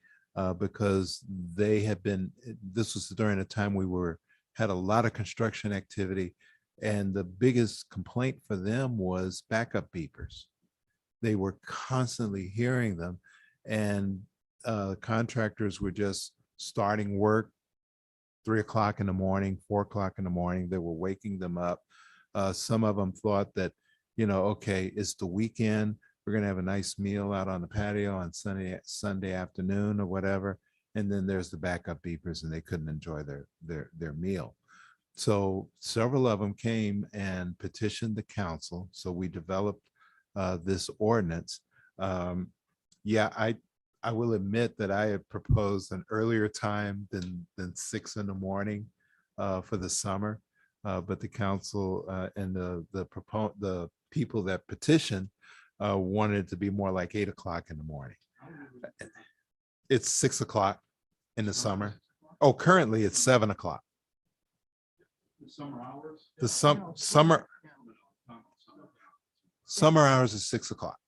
because they had been, this was during a time had a lot of construction activity. And the biggest complaint for them was backup beepers. They were constantly hearing them, and contractors were just starting work 3 o'clock in the morning, 4 o'clock in the morning. They were waking them up. Some of them thought that, okay, it's the weekend. We're going to have a nice meal out on the patio on Sunday afternoon or whatever. And then there's the backup beepers and they couldn't enjoy their meal. So several of them came and petitioned the council. So we developed this ordinance. I will admit that I had proposed an earlier time than 6 in the morning for the summer, but the council and the people that petitioned wanted it to be more like 8 o'clock in the morning. It's 6 o'clock in the summer. Oh, currently it's 7 o'clock. The summer hours? The summer hours is 6 o'clock.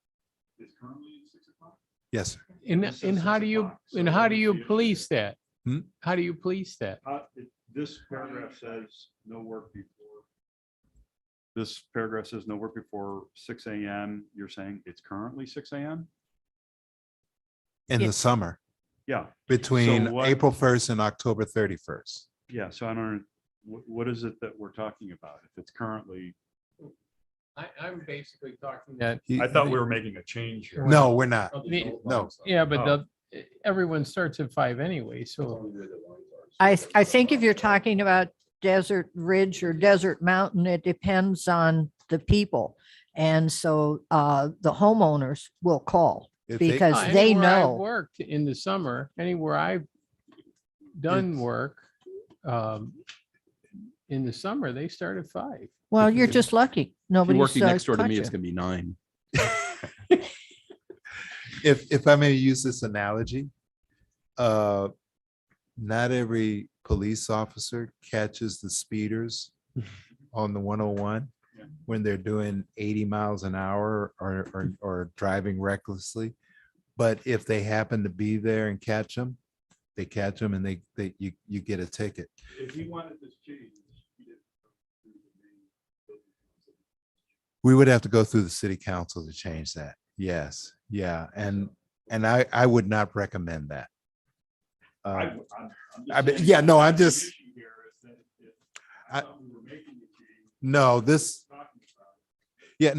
It's currently 6 o'clock? Yes, sir. And how do you police that? Hmm? How do you police that? This paragraph says no work before. This paragraph says no work before 6 a.m. You're saying it's currently 6 a.m.? In the summer, Yeah, between So what- April 1st and October 31st. yeah. So I don't, what is it that we're talking about? If it's currently, I'm basically talking that. I thought we were making a change here. No, we're not. No. Yeah, but everyone starts at 5 anyway, so. I think if you're talking about Desert Ridge or Desert Mountain, it depends on the people. And so the homeowners will call If they- because they Anywhere I've know. worked in the summer, anywhere I've done It's- work, in the summer, they start at 5. Well, you're just lucky. If Nobody's you're working next door to caught me, you. it's gonna be 9. If I may use this analogy, not every police officer catches the speeders on the 101 Yeah. when they're doing 80 miles an hour or driving recklessly. But if they happen to be there and catch them, they catch them and you get a ticket. If you wanted this change, We would have to go through the city council to change that. Yes, yeah, and I would not recommend that. No,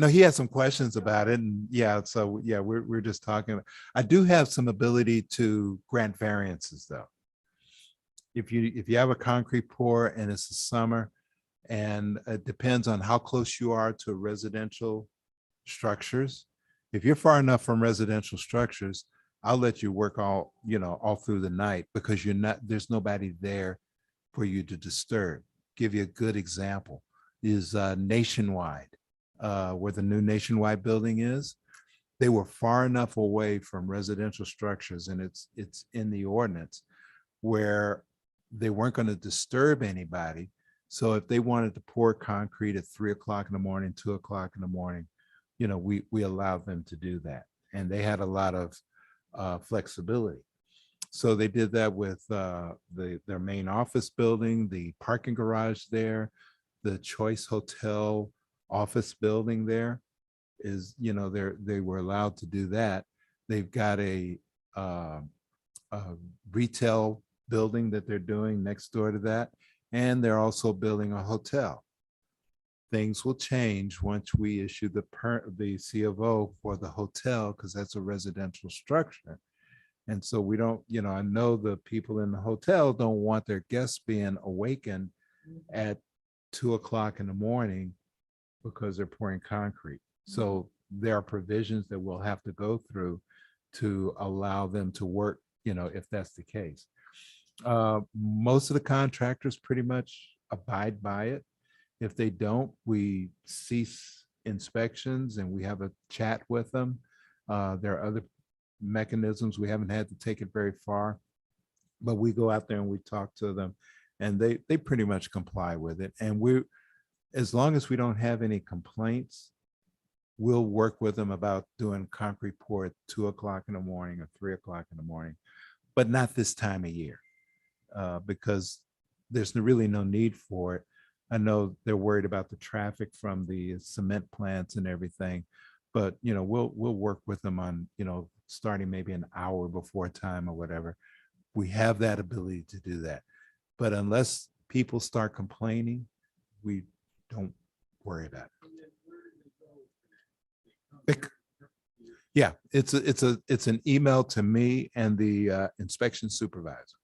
he had some questions about it, and so we're just talking. I do have some ability to grant variances, though. If you have a concrete pour and it's the summer, and it depends on how close you are to residential structures. If you're far enough from residential structures, I'll let you work all through the night because there's nobody there for you to disturb. Give you a good example is Nationwide, where the new Nationwide building is. They were far enough away from residential structures, and it's in the ordinance where they weren't going to disturb anybody. So if they wanted to pour concrete at 3 o'clock in the morning, 2 o'clock in the morning, we allowed them to do that. And they had a lot of flexibility. So they did that with their main office building, the parking garage there, the Choice Hotel office building there is, they were allowed to do that. They've got a retail building that they're doing next door to that. And they're also building a hotel. Things will change once we issue the C of O for the hotel, because that's a residential structure. And so we don't, I know the people in the hotel don't want their guests being awakened at 2:00 in the morning because they're pouring concrete. So there are provisions that we'll have to go through to allow them to work, if that's the case. Most of the contractors pretty much abide by it. If they don't, we cease inspections and we have a chat with them. There are other mechanisms. We haven't had to take it very far, but we go out there and we talk to them, and they pretty much comply with it. And as long as we don't have any complaints, we'll work with them about doing concrete pour at 2:00 in the morning or 3:00 in the morning, but not this time of year, because there's really no need for it. I know they're worried about the traffic from the cement plants and everything, but we'll work with them on, starting maybe an hour before time or whatever. We have that ability to do that. But unless people start complaining, we don't worry about it. Yeah, it's an email to me and the inspection supervisor.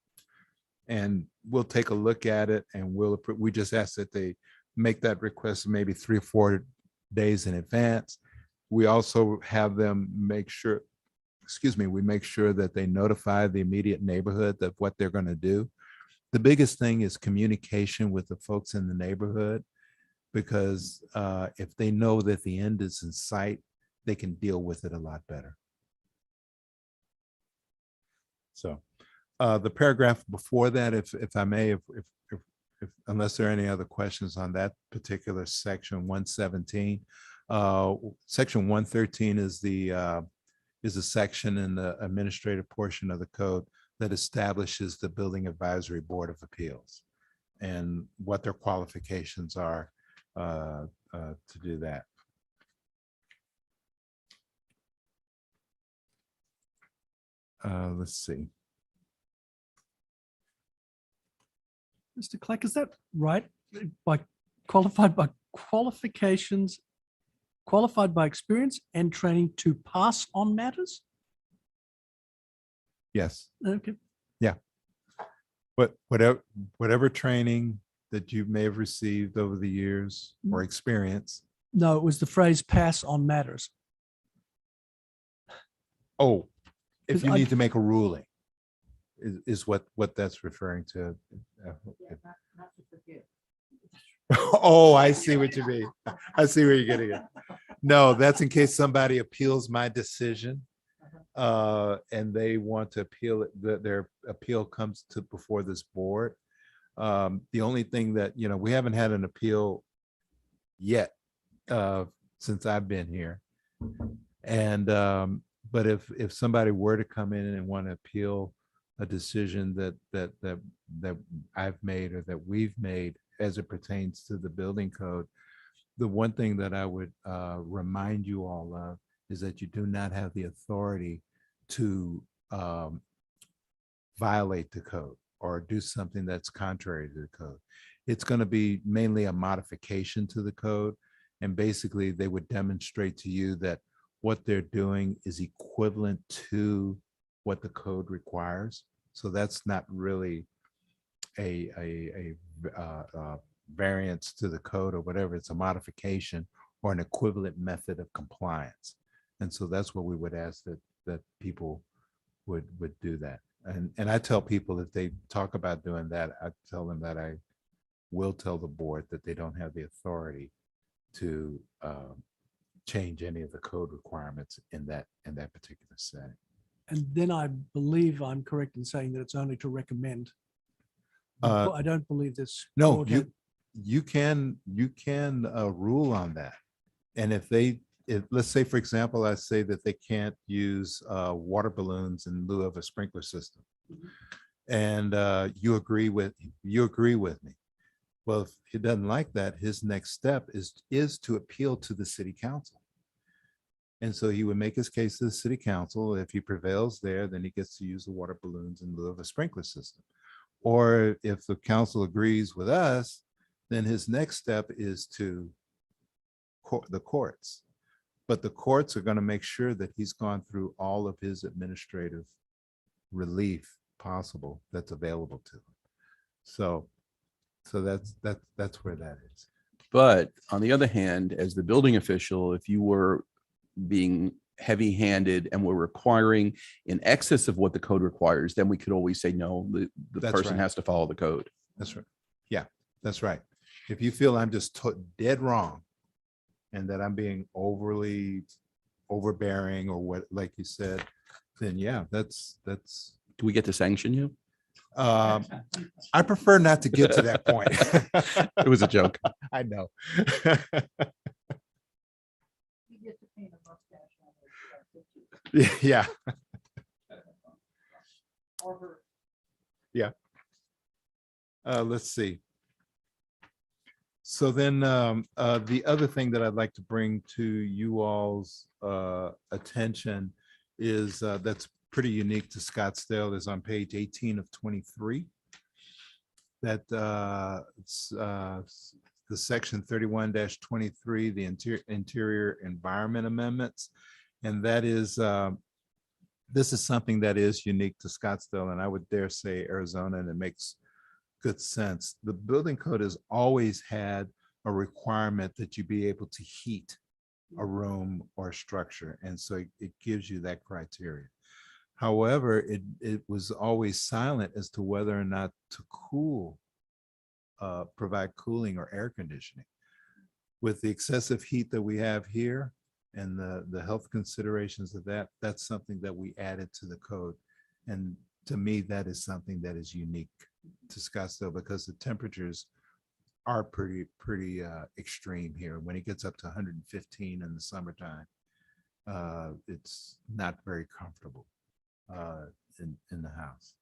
And we'll take a look at it, and we just ask that they make that request maybe 3 or 4 days in advance. We also have them make sure that they notify the immediate neighborhood of what they're going to do. The biggest thing is communication with the folks in the neighborhood, because if they know that the end is in sight, they can deal with it a lot better. So the paragraph before that, if I may, unless there are any other questions on that particular section, 117, section 113 is a section in the administrative portion of the code that establishes the Building Advisory Board of Appeals and what their qualifications are to do that. Let's see. Mr. Clark, is that right? Qualified by qualifications, qualified by experience and training to pass on matters? Yes. Okay. But whatever training that you may have received over the years or experience. No, it was the phrase pass on matters. Oh, if 'Cause you I- need to make a ruling is what that's referring to. Oh, I see what you mean. I see where you're getting at. No, that's in case somebody appeals my decision and they want to appeal it, that their appeal comes to before this board. The only thing that, we haven't had an appeal yet since I've been here. And but if somebody were to come in and want to appeal a decision that I've made or that we've made as it pertains to the building code, the one thing that I would remind you all of is that you do not have the authority to violate the code or do something that's contrary to the code. It's going to be mainly a modification to the code. And basically they would demonstrate to you that what they're doing is equivalent to what the code requires. So that's not really a variance to the code or whatever. It's a modification or an equivalent method of compliance. And so that's what we would ask that people would do that. And I tell people if they talk about doing that, I tell them that I will tell the board that they don't have the authority to change any of the code requirements in that particular setting. And then I believe I'm correct in saying that it's only to recommend. I don't believe this. No, board had- you can rule on that. And if let's say, for example, I say that they can't use water balloons in lieu of a sprinkler system. And you agree with me. Well, if he doesn't like that, his next step is to appeal to the city council. And so he would make his case to the city council. If he prevails there, then he gets to use the water balloons in lieu of a sprinkler system. Or if the council agrees with us, then his next step is to the courts. But the courts are going to make sure that he's gone through all of his administrative relief possible that's available to him. So that's where that is. But on the other hand, as the building official, if you were being heavy-handed and were requiring in excess of what the code requires, then we could always say, no, the That's person right. has to follow the code. That's right. Yeah, that's right. If you feel I'm just dead wrong and that I'm being overly overbearing or what, like you said, then yeah, that's. Do we get to sanction you? I prefer not to get to that point. It was a joke. I know. Yeah. Yeah. Let's see. So then the other thing that I'd like to bring to you all's attention is that's pretty unique to Scottsdale is on page 18 of 23. That it's the section 31-23, the interior environment amendments. And that is, this is something that is unique to Scottsdale, and I would dare say Arizona, and it makes good sense. The building code has always had a requirement that you be able to heat a room or a structure. And so it gives you that criteria. However, it was always silent as to whether or not to provide cooling or air conditioning. With the excessive heat that we have here and the health considerations of that, that's something that we added to the code. And to me, that is something that is unique to Scottsdale because the temperatures are pretty extreme here. When it gets up to 115 in the summertime, it's not very comfortable in the house.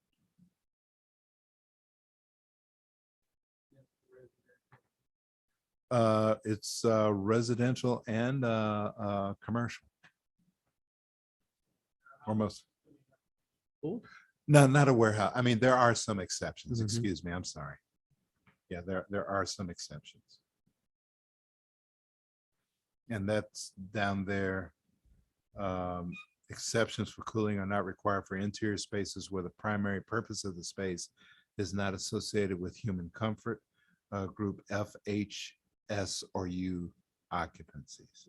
It's residential and commercial. Almost. No, not a warehouse. I mean, there are some exceptions. Excuse me. I'm sorry. Yeah, there are some exceptions. And that's down there. Exceptions for cooling are not required for interior spaces where the primary purpose of the space is not associated with human comfort. Group F, H, S, or U occupancies.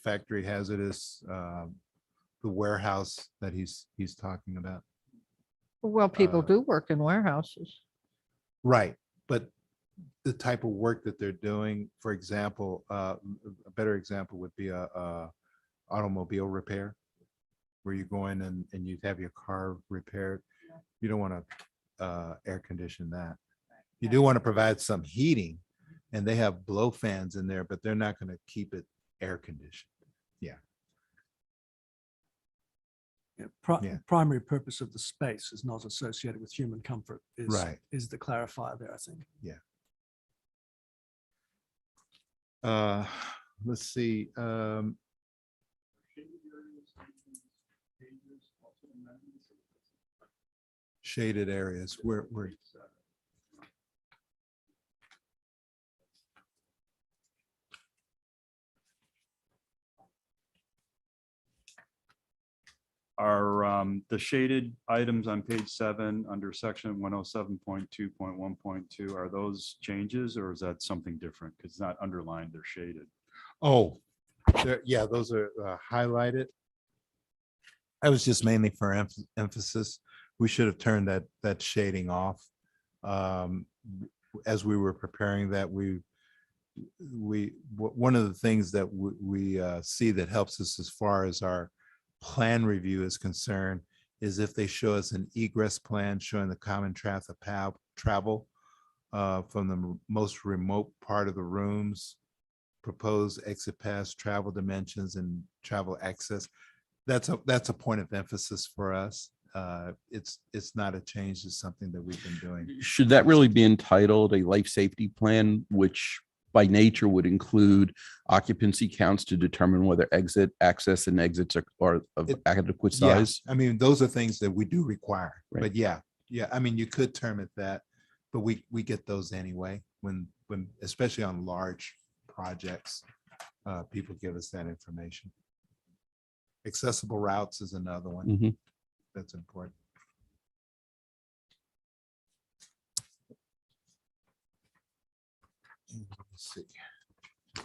Factory hazardous, the warehouse that he's talking about. Well, people do work in warehouses. Right, but the type of work that they're doing, for example, a better example would be a automobile repair, where you go in and you have your car repaired. You don't want to air condition that. You do want to provide some heating, and they have blow fans in there, but they're not going to keep it air conditioned. Yeah. Yeah. Primary purpose of the space is not associated with human comfort is the clarifier there, I think. Yeah. Let's see. Shaded areas where Are the shaded items on page 7 under section 107.2.1.2, are those changes or is that something different? Because it's not underlined, they're shaded. Oh, yeah, those are highlighted. I was just mainly for emphasis. We should have turned that shading off. As we were preparing that, one of the things that we see that helps us as far as our plan review is concerned is if they show us an egress plan showing the common traffic travel from the most remote part of the rooms, proposed exit pass, travel dimensions, and travel access. That's a point of emphasis for us. it's not a change, it's something that we've been doing. Should that really be entitled a life safety plan, which by nature would include occupancy counts to determine whether access and exits are of It- adequate Yeah, size? I mean, those are things that we do require, Right. but yeah, I mean, you could term it that, but we get those anyway, when, especially on large projects, people give us that information. Accessible routes is another one Mhm. that's important. Let's see. I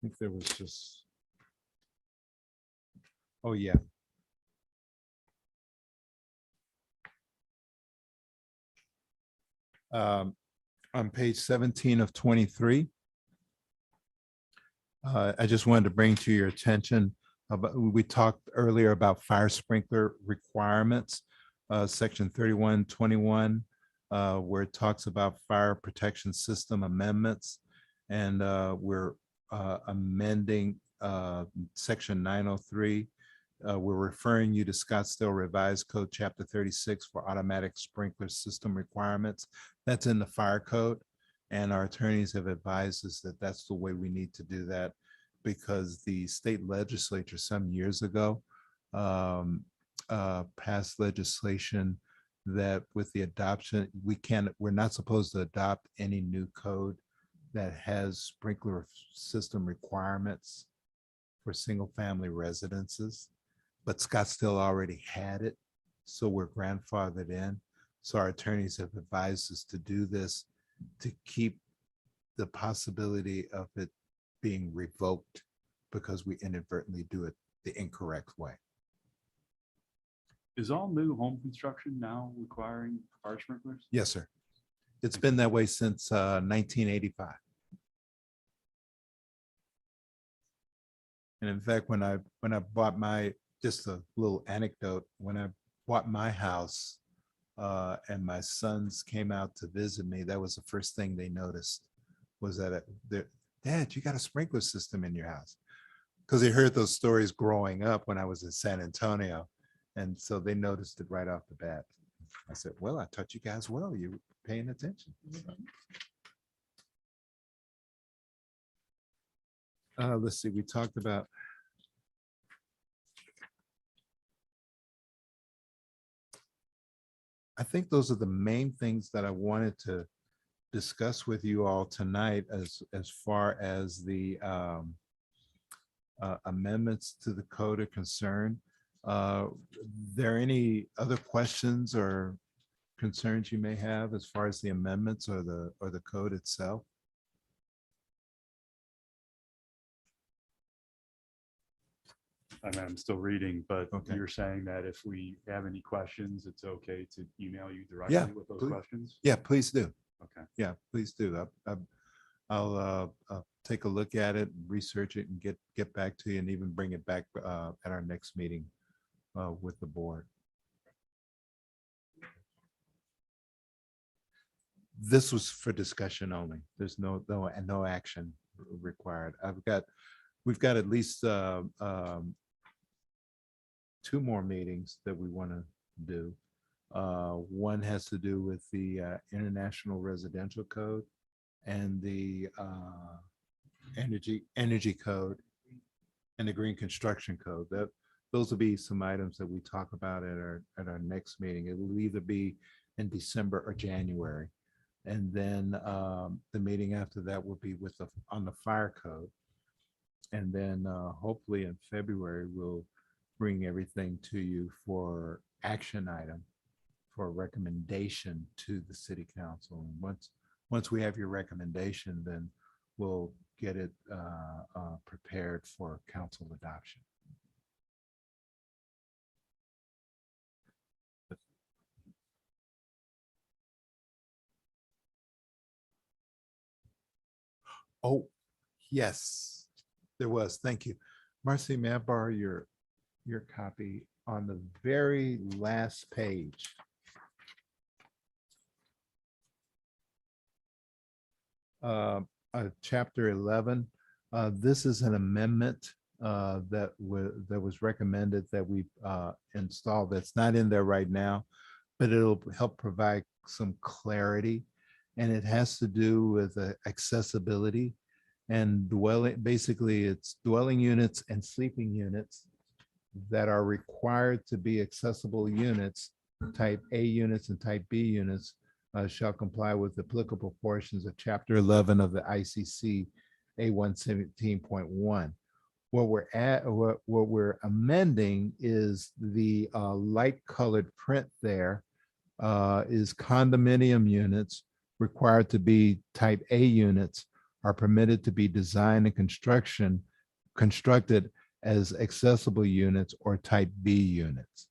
think there was just. Oh, yeah. On page 17 of 23. I just wanted to bring to your attention about, we talked earlier about fire sprinkler requirements, section 3121, where it talks about fire protection system amendments. And we're amending section 903. We're referring you to Scottsdale Revised Code, Chapter 36 for automatic sprinkler system requirements. That's in the fire code. And our attorneys have advised us that that's the way we need to do that, because the state legislature some years ago passed legislation that with the adoption, we're not supposed to adopt any new code that has sprinkler system requirements for single family residences, but Scottsdale already had it. So we're grandfathered in. So our attorneys have advised us to do this to keep the possibility of it being revoked because we inadvertently do it the incorrect way. Is all new home construction now requiring fire sprinklers? Yes, sir. It's been that way since 1985. And in fact, when I bought just a little anecdote, when I bought my house and my sons came out to visit me, that was the first thing they noticed, was that Dad, you got a sprinkler system in your house. Because they heard those stories growing up when I was in San Antonio. And so they noticed it right off the bat. I said, well, I taught you guys well, you were paying attention. Let's see, we talked about. I think those are the main things that I wanted to discuss with you all tonight as far as the amendments to the code are concerned. There any other questions or concerns you may have as far as the amendments or the code itself? I mean, I'm still reading, but Okay. you're saying that if we have any questions, it's okay to email you Yeah, directly with those please. questions? Yeah, please do. Okay. Yeah, please do. I'll take a look at it, research it, and get back to you, and even bring it back at our next meeting with the board. This was for discussion only. There's no action required. We've got at least 2 more meetings that we want to do. One has to do with the International Residential Code and the energy code and the Green Construction Code. Those will be some items that we talk about at our next meeting. It will either be in December or January. And then the meeting after that will be on the fire code. And then hopefully in February, we'll bring everything to you for action item, for recommendation to the city council. And once we have your recommendation, then we'll get it prepared for council adoption. Oh, yes, there was. Thank you. Marcy, may I borrow your copy on the very last page? Chapter 11, This is an amendment that was recommended that we install. That's not in there right now, but it'll help provide some clarity. And it has to do with accessibility and dwelling. Basically, it's dwelling units and sleeping units that are required to be accessible units, type A units and type B units, shall comply with applicable portions of Chapter 11 of the ICC A117.1. What we're amending is the light colored print there is condominium units required to be type A units are permitted to be designed and constructed as accessible units or type B units.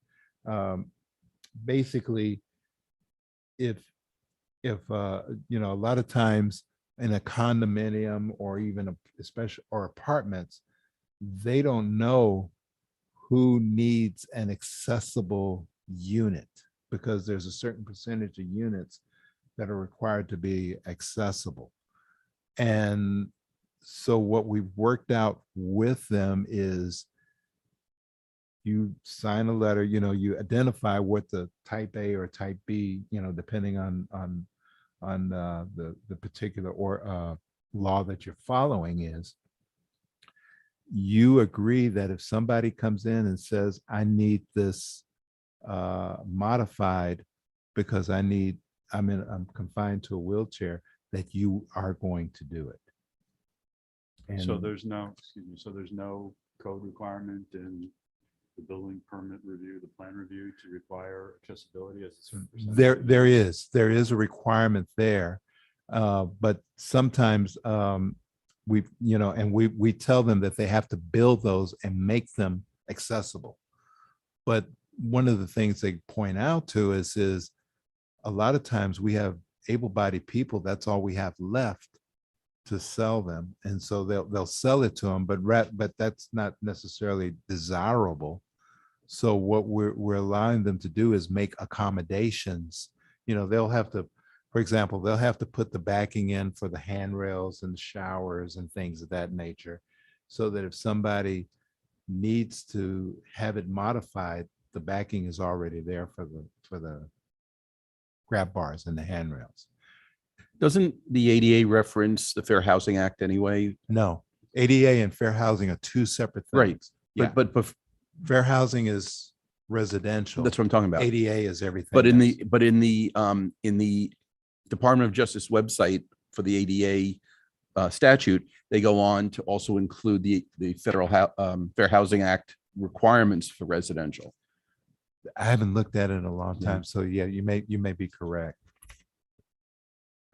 Basically, if a lot of times in a condominium or even especially or apartments, they don't know who needs an accessible unit because there's a certain percentage of units that are required to be accessible. And so what we've worked out with them is you sign a letter, you identify what the type A or type B, depending on the particular law that you're following is. You agree that if somebody comes in and says, I need this modified because I'm confined to a wheelchair, that you are going to do it. So And there's no, so there's no code requirement in the building permit review, the plan review to require accessibility as a certain percentage? there is a requirement there. But sometimes we tell them that they have to build those and make them accessible. But one of the things they point out to us is a lot of times we have able-bodied people, that's all we have left to sell them. And so they'll sell it to them, but that's not necessarily desirable. So what we're allowing them to do is make accommodations. They'll have to, for example, they'll have to put the backing in for the handrails and the showers and things of that nature, so that if somebody needs to have it modified, the backing is already there for the grab bars and the handrails. Doesn't the ADA reference the Fair Housing Act anyway? No, ADA and fair housing are two separate things. Right. Yeah, But fair housing is residential. that's what I'm talking about. ADA is everything. But in else. the Department of Justice website for the ADA statute, they go on to also include the federal Fair Housing Act requirements for residential. I haven't looked at it in a long Yeah. time, so yeah, you may be correct.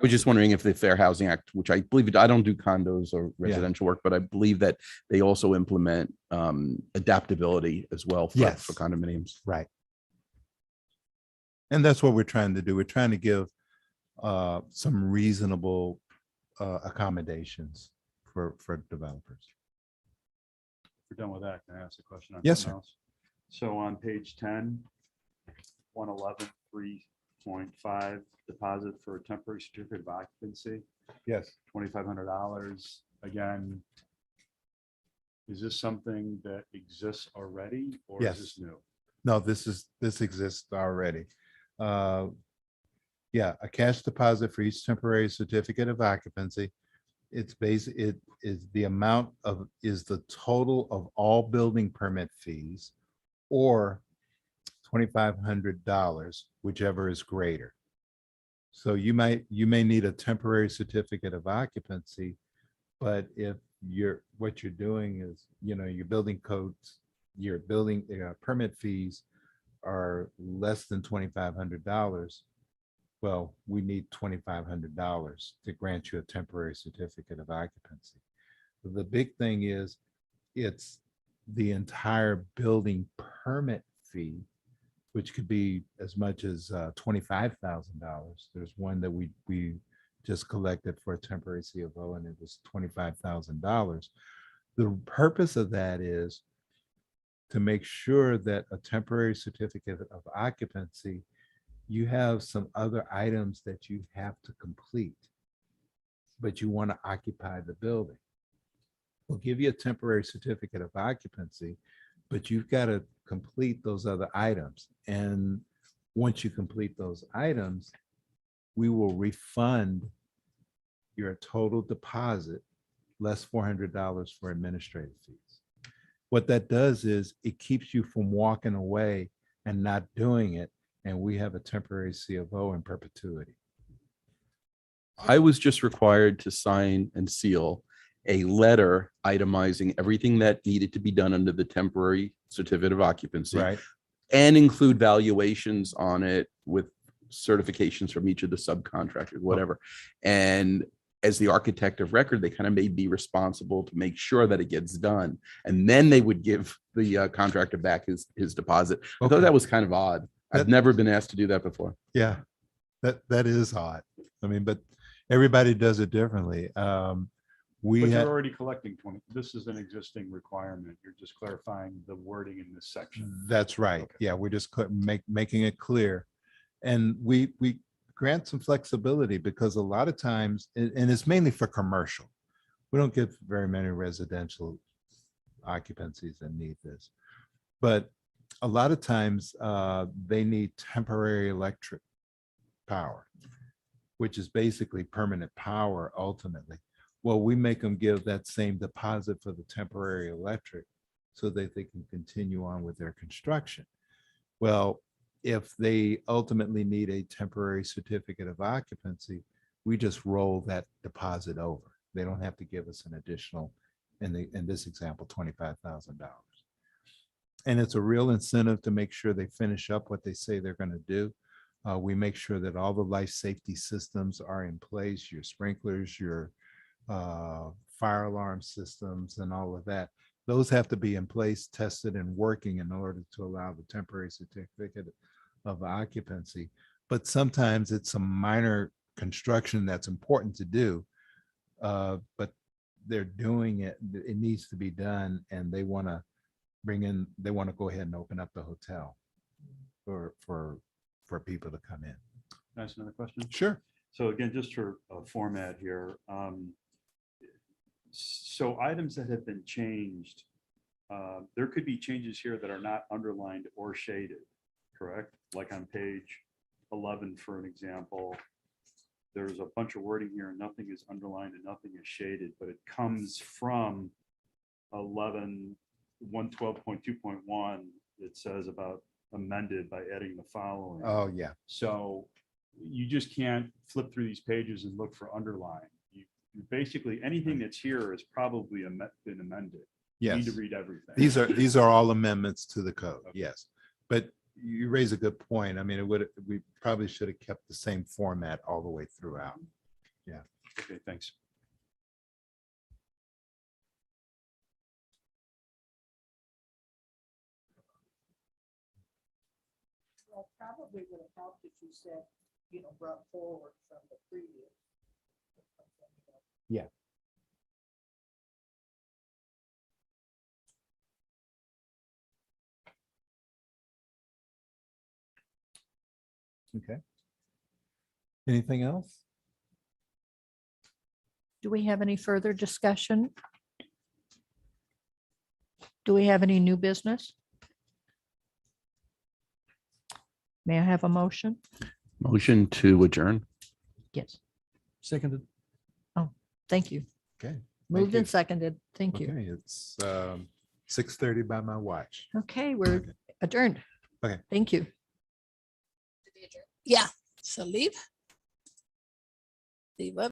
I was just wondering if the Fair Housing Act, which I believe, I don't do condos or residential work, but I believe that they also implement adaptability as well for Yes. condominiums. Right. And that's what we're trying to do. We're trying to give some reasonable accommodations for developers. We're done with that. Can I ask a question on Yes, something else? So on page 10, 111, 3.5, deposit for a temporary certificate of occupancy, Yes. $2,500. Again, is this something that exists already or Yes. is this new? No, this exists already. Yeah, a cash deposit for each temporary certificate of occupancy. It is the amount is the total of all building permit fees or $2,500, whichever is greater. So you may need a temporary certificate of occupancy, but if what you're doing is, your building codes, your building permit fees are less than $2,500, well, we need $2,500 to grant you a temporary certificate of occupancy. The big thing is it's the entire building permit fee, which could be as much as $25,000. There's one that we just collected for a temporary C of O, and it was $25,000. The purpose of that is to make sure that a temporary certificate of occupancy, you have some other items that you have to complete, but you want to occupy the building. We'll give you a temporary certificate of occupancy, but you've got to complete those other items. And once you complete those items, we will refund your total deposit less $400 for administrative fees. What that does is it keeps you from walking away and not doing it. And we have a temporary C of O in perpetuity. I was just required to sign and seal a letter itemizing everything that needed to be done under the temporary certificate of occupancy. Right. And include valuations on it with certifications from each of the subcontractors, whatever. And as the architect of record, they kind of made me responsible to make sure that it gets done. And then they would give the contractor back his deposit. I thought Okay. that was kind of odd. I've That- never been asked to do that before. Yeah, that is odd. I mean, but everybody does it differently. We But had, you're already collecting 20. This is an existing requirement. You're just clarifying the wording in this section. that's right. Okay. Yeah, we're just making it clear. And we grant some flexibility because a lot of times, and it's mainly for commercial. We don't get very many residential occupancies that need this. But a lot of times they need temporary electric power, which is basically permanent power ultimately. Well, we make them give that same deposit for the temporary electric so that they can continue on with their construction. Well, if they ultimately need a temporary certificate of occupancy, we just roll that deposit over. They don't have to give us an additional, in this example, $25,000. And it's a real incentive to make sure they finish up what they say they're going to do. We make sure that all the life safety systems are in place, your sprinklers, your fire alarm systems and all of that. Those have to be in place, tested and working in order to allow the temporary certificate of occupancy. But sometimes it's a minor construction that's important to do, but they're doing it. It needs to be done, and they want to they want to go ahead and open up the hotel for people to come in. Can I ask another question? Sure. So again, just for a format here. So items that have been changed, there could be changes here that are not underlined or shaded, correct? Like on page 11, for an example, there's a bunch of wording here and nothing is underlined and nothing is shaded, but it comes from 112.2.1. It says about amended by adding the following. Oh, yeah. So you just can't flip through these pages and look for underline. You basically, anything that's here is probably been amended. You need Yes. to read everything. These are all amendments to the code. Yes. But you raise a good point. I mean, we probably should have kept the same format all the way throughout. Okay, thanks. Well, probably would have helped if you said, brought forward from the previous. Yeah. Okay. Anything else? Do we have any further discussion? Do we have any new business? May I have a motion? Motion to adjourn. Yes. Seconded. Thank you. Okay. Moved you. and seconded. Thank you. Okay, it's 6:30 by my watch. Okay, we're Okay. adjourned. Okay. Thank you. Yeah, so leave. Leave up.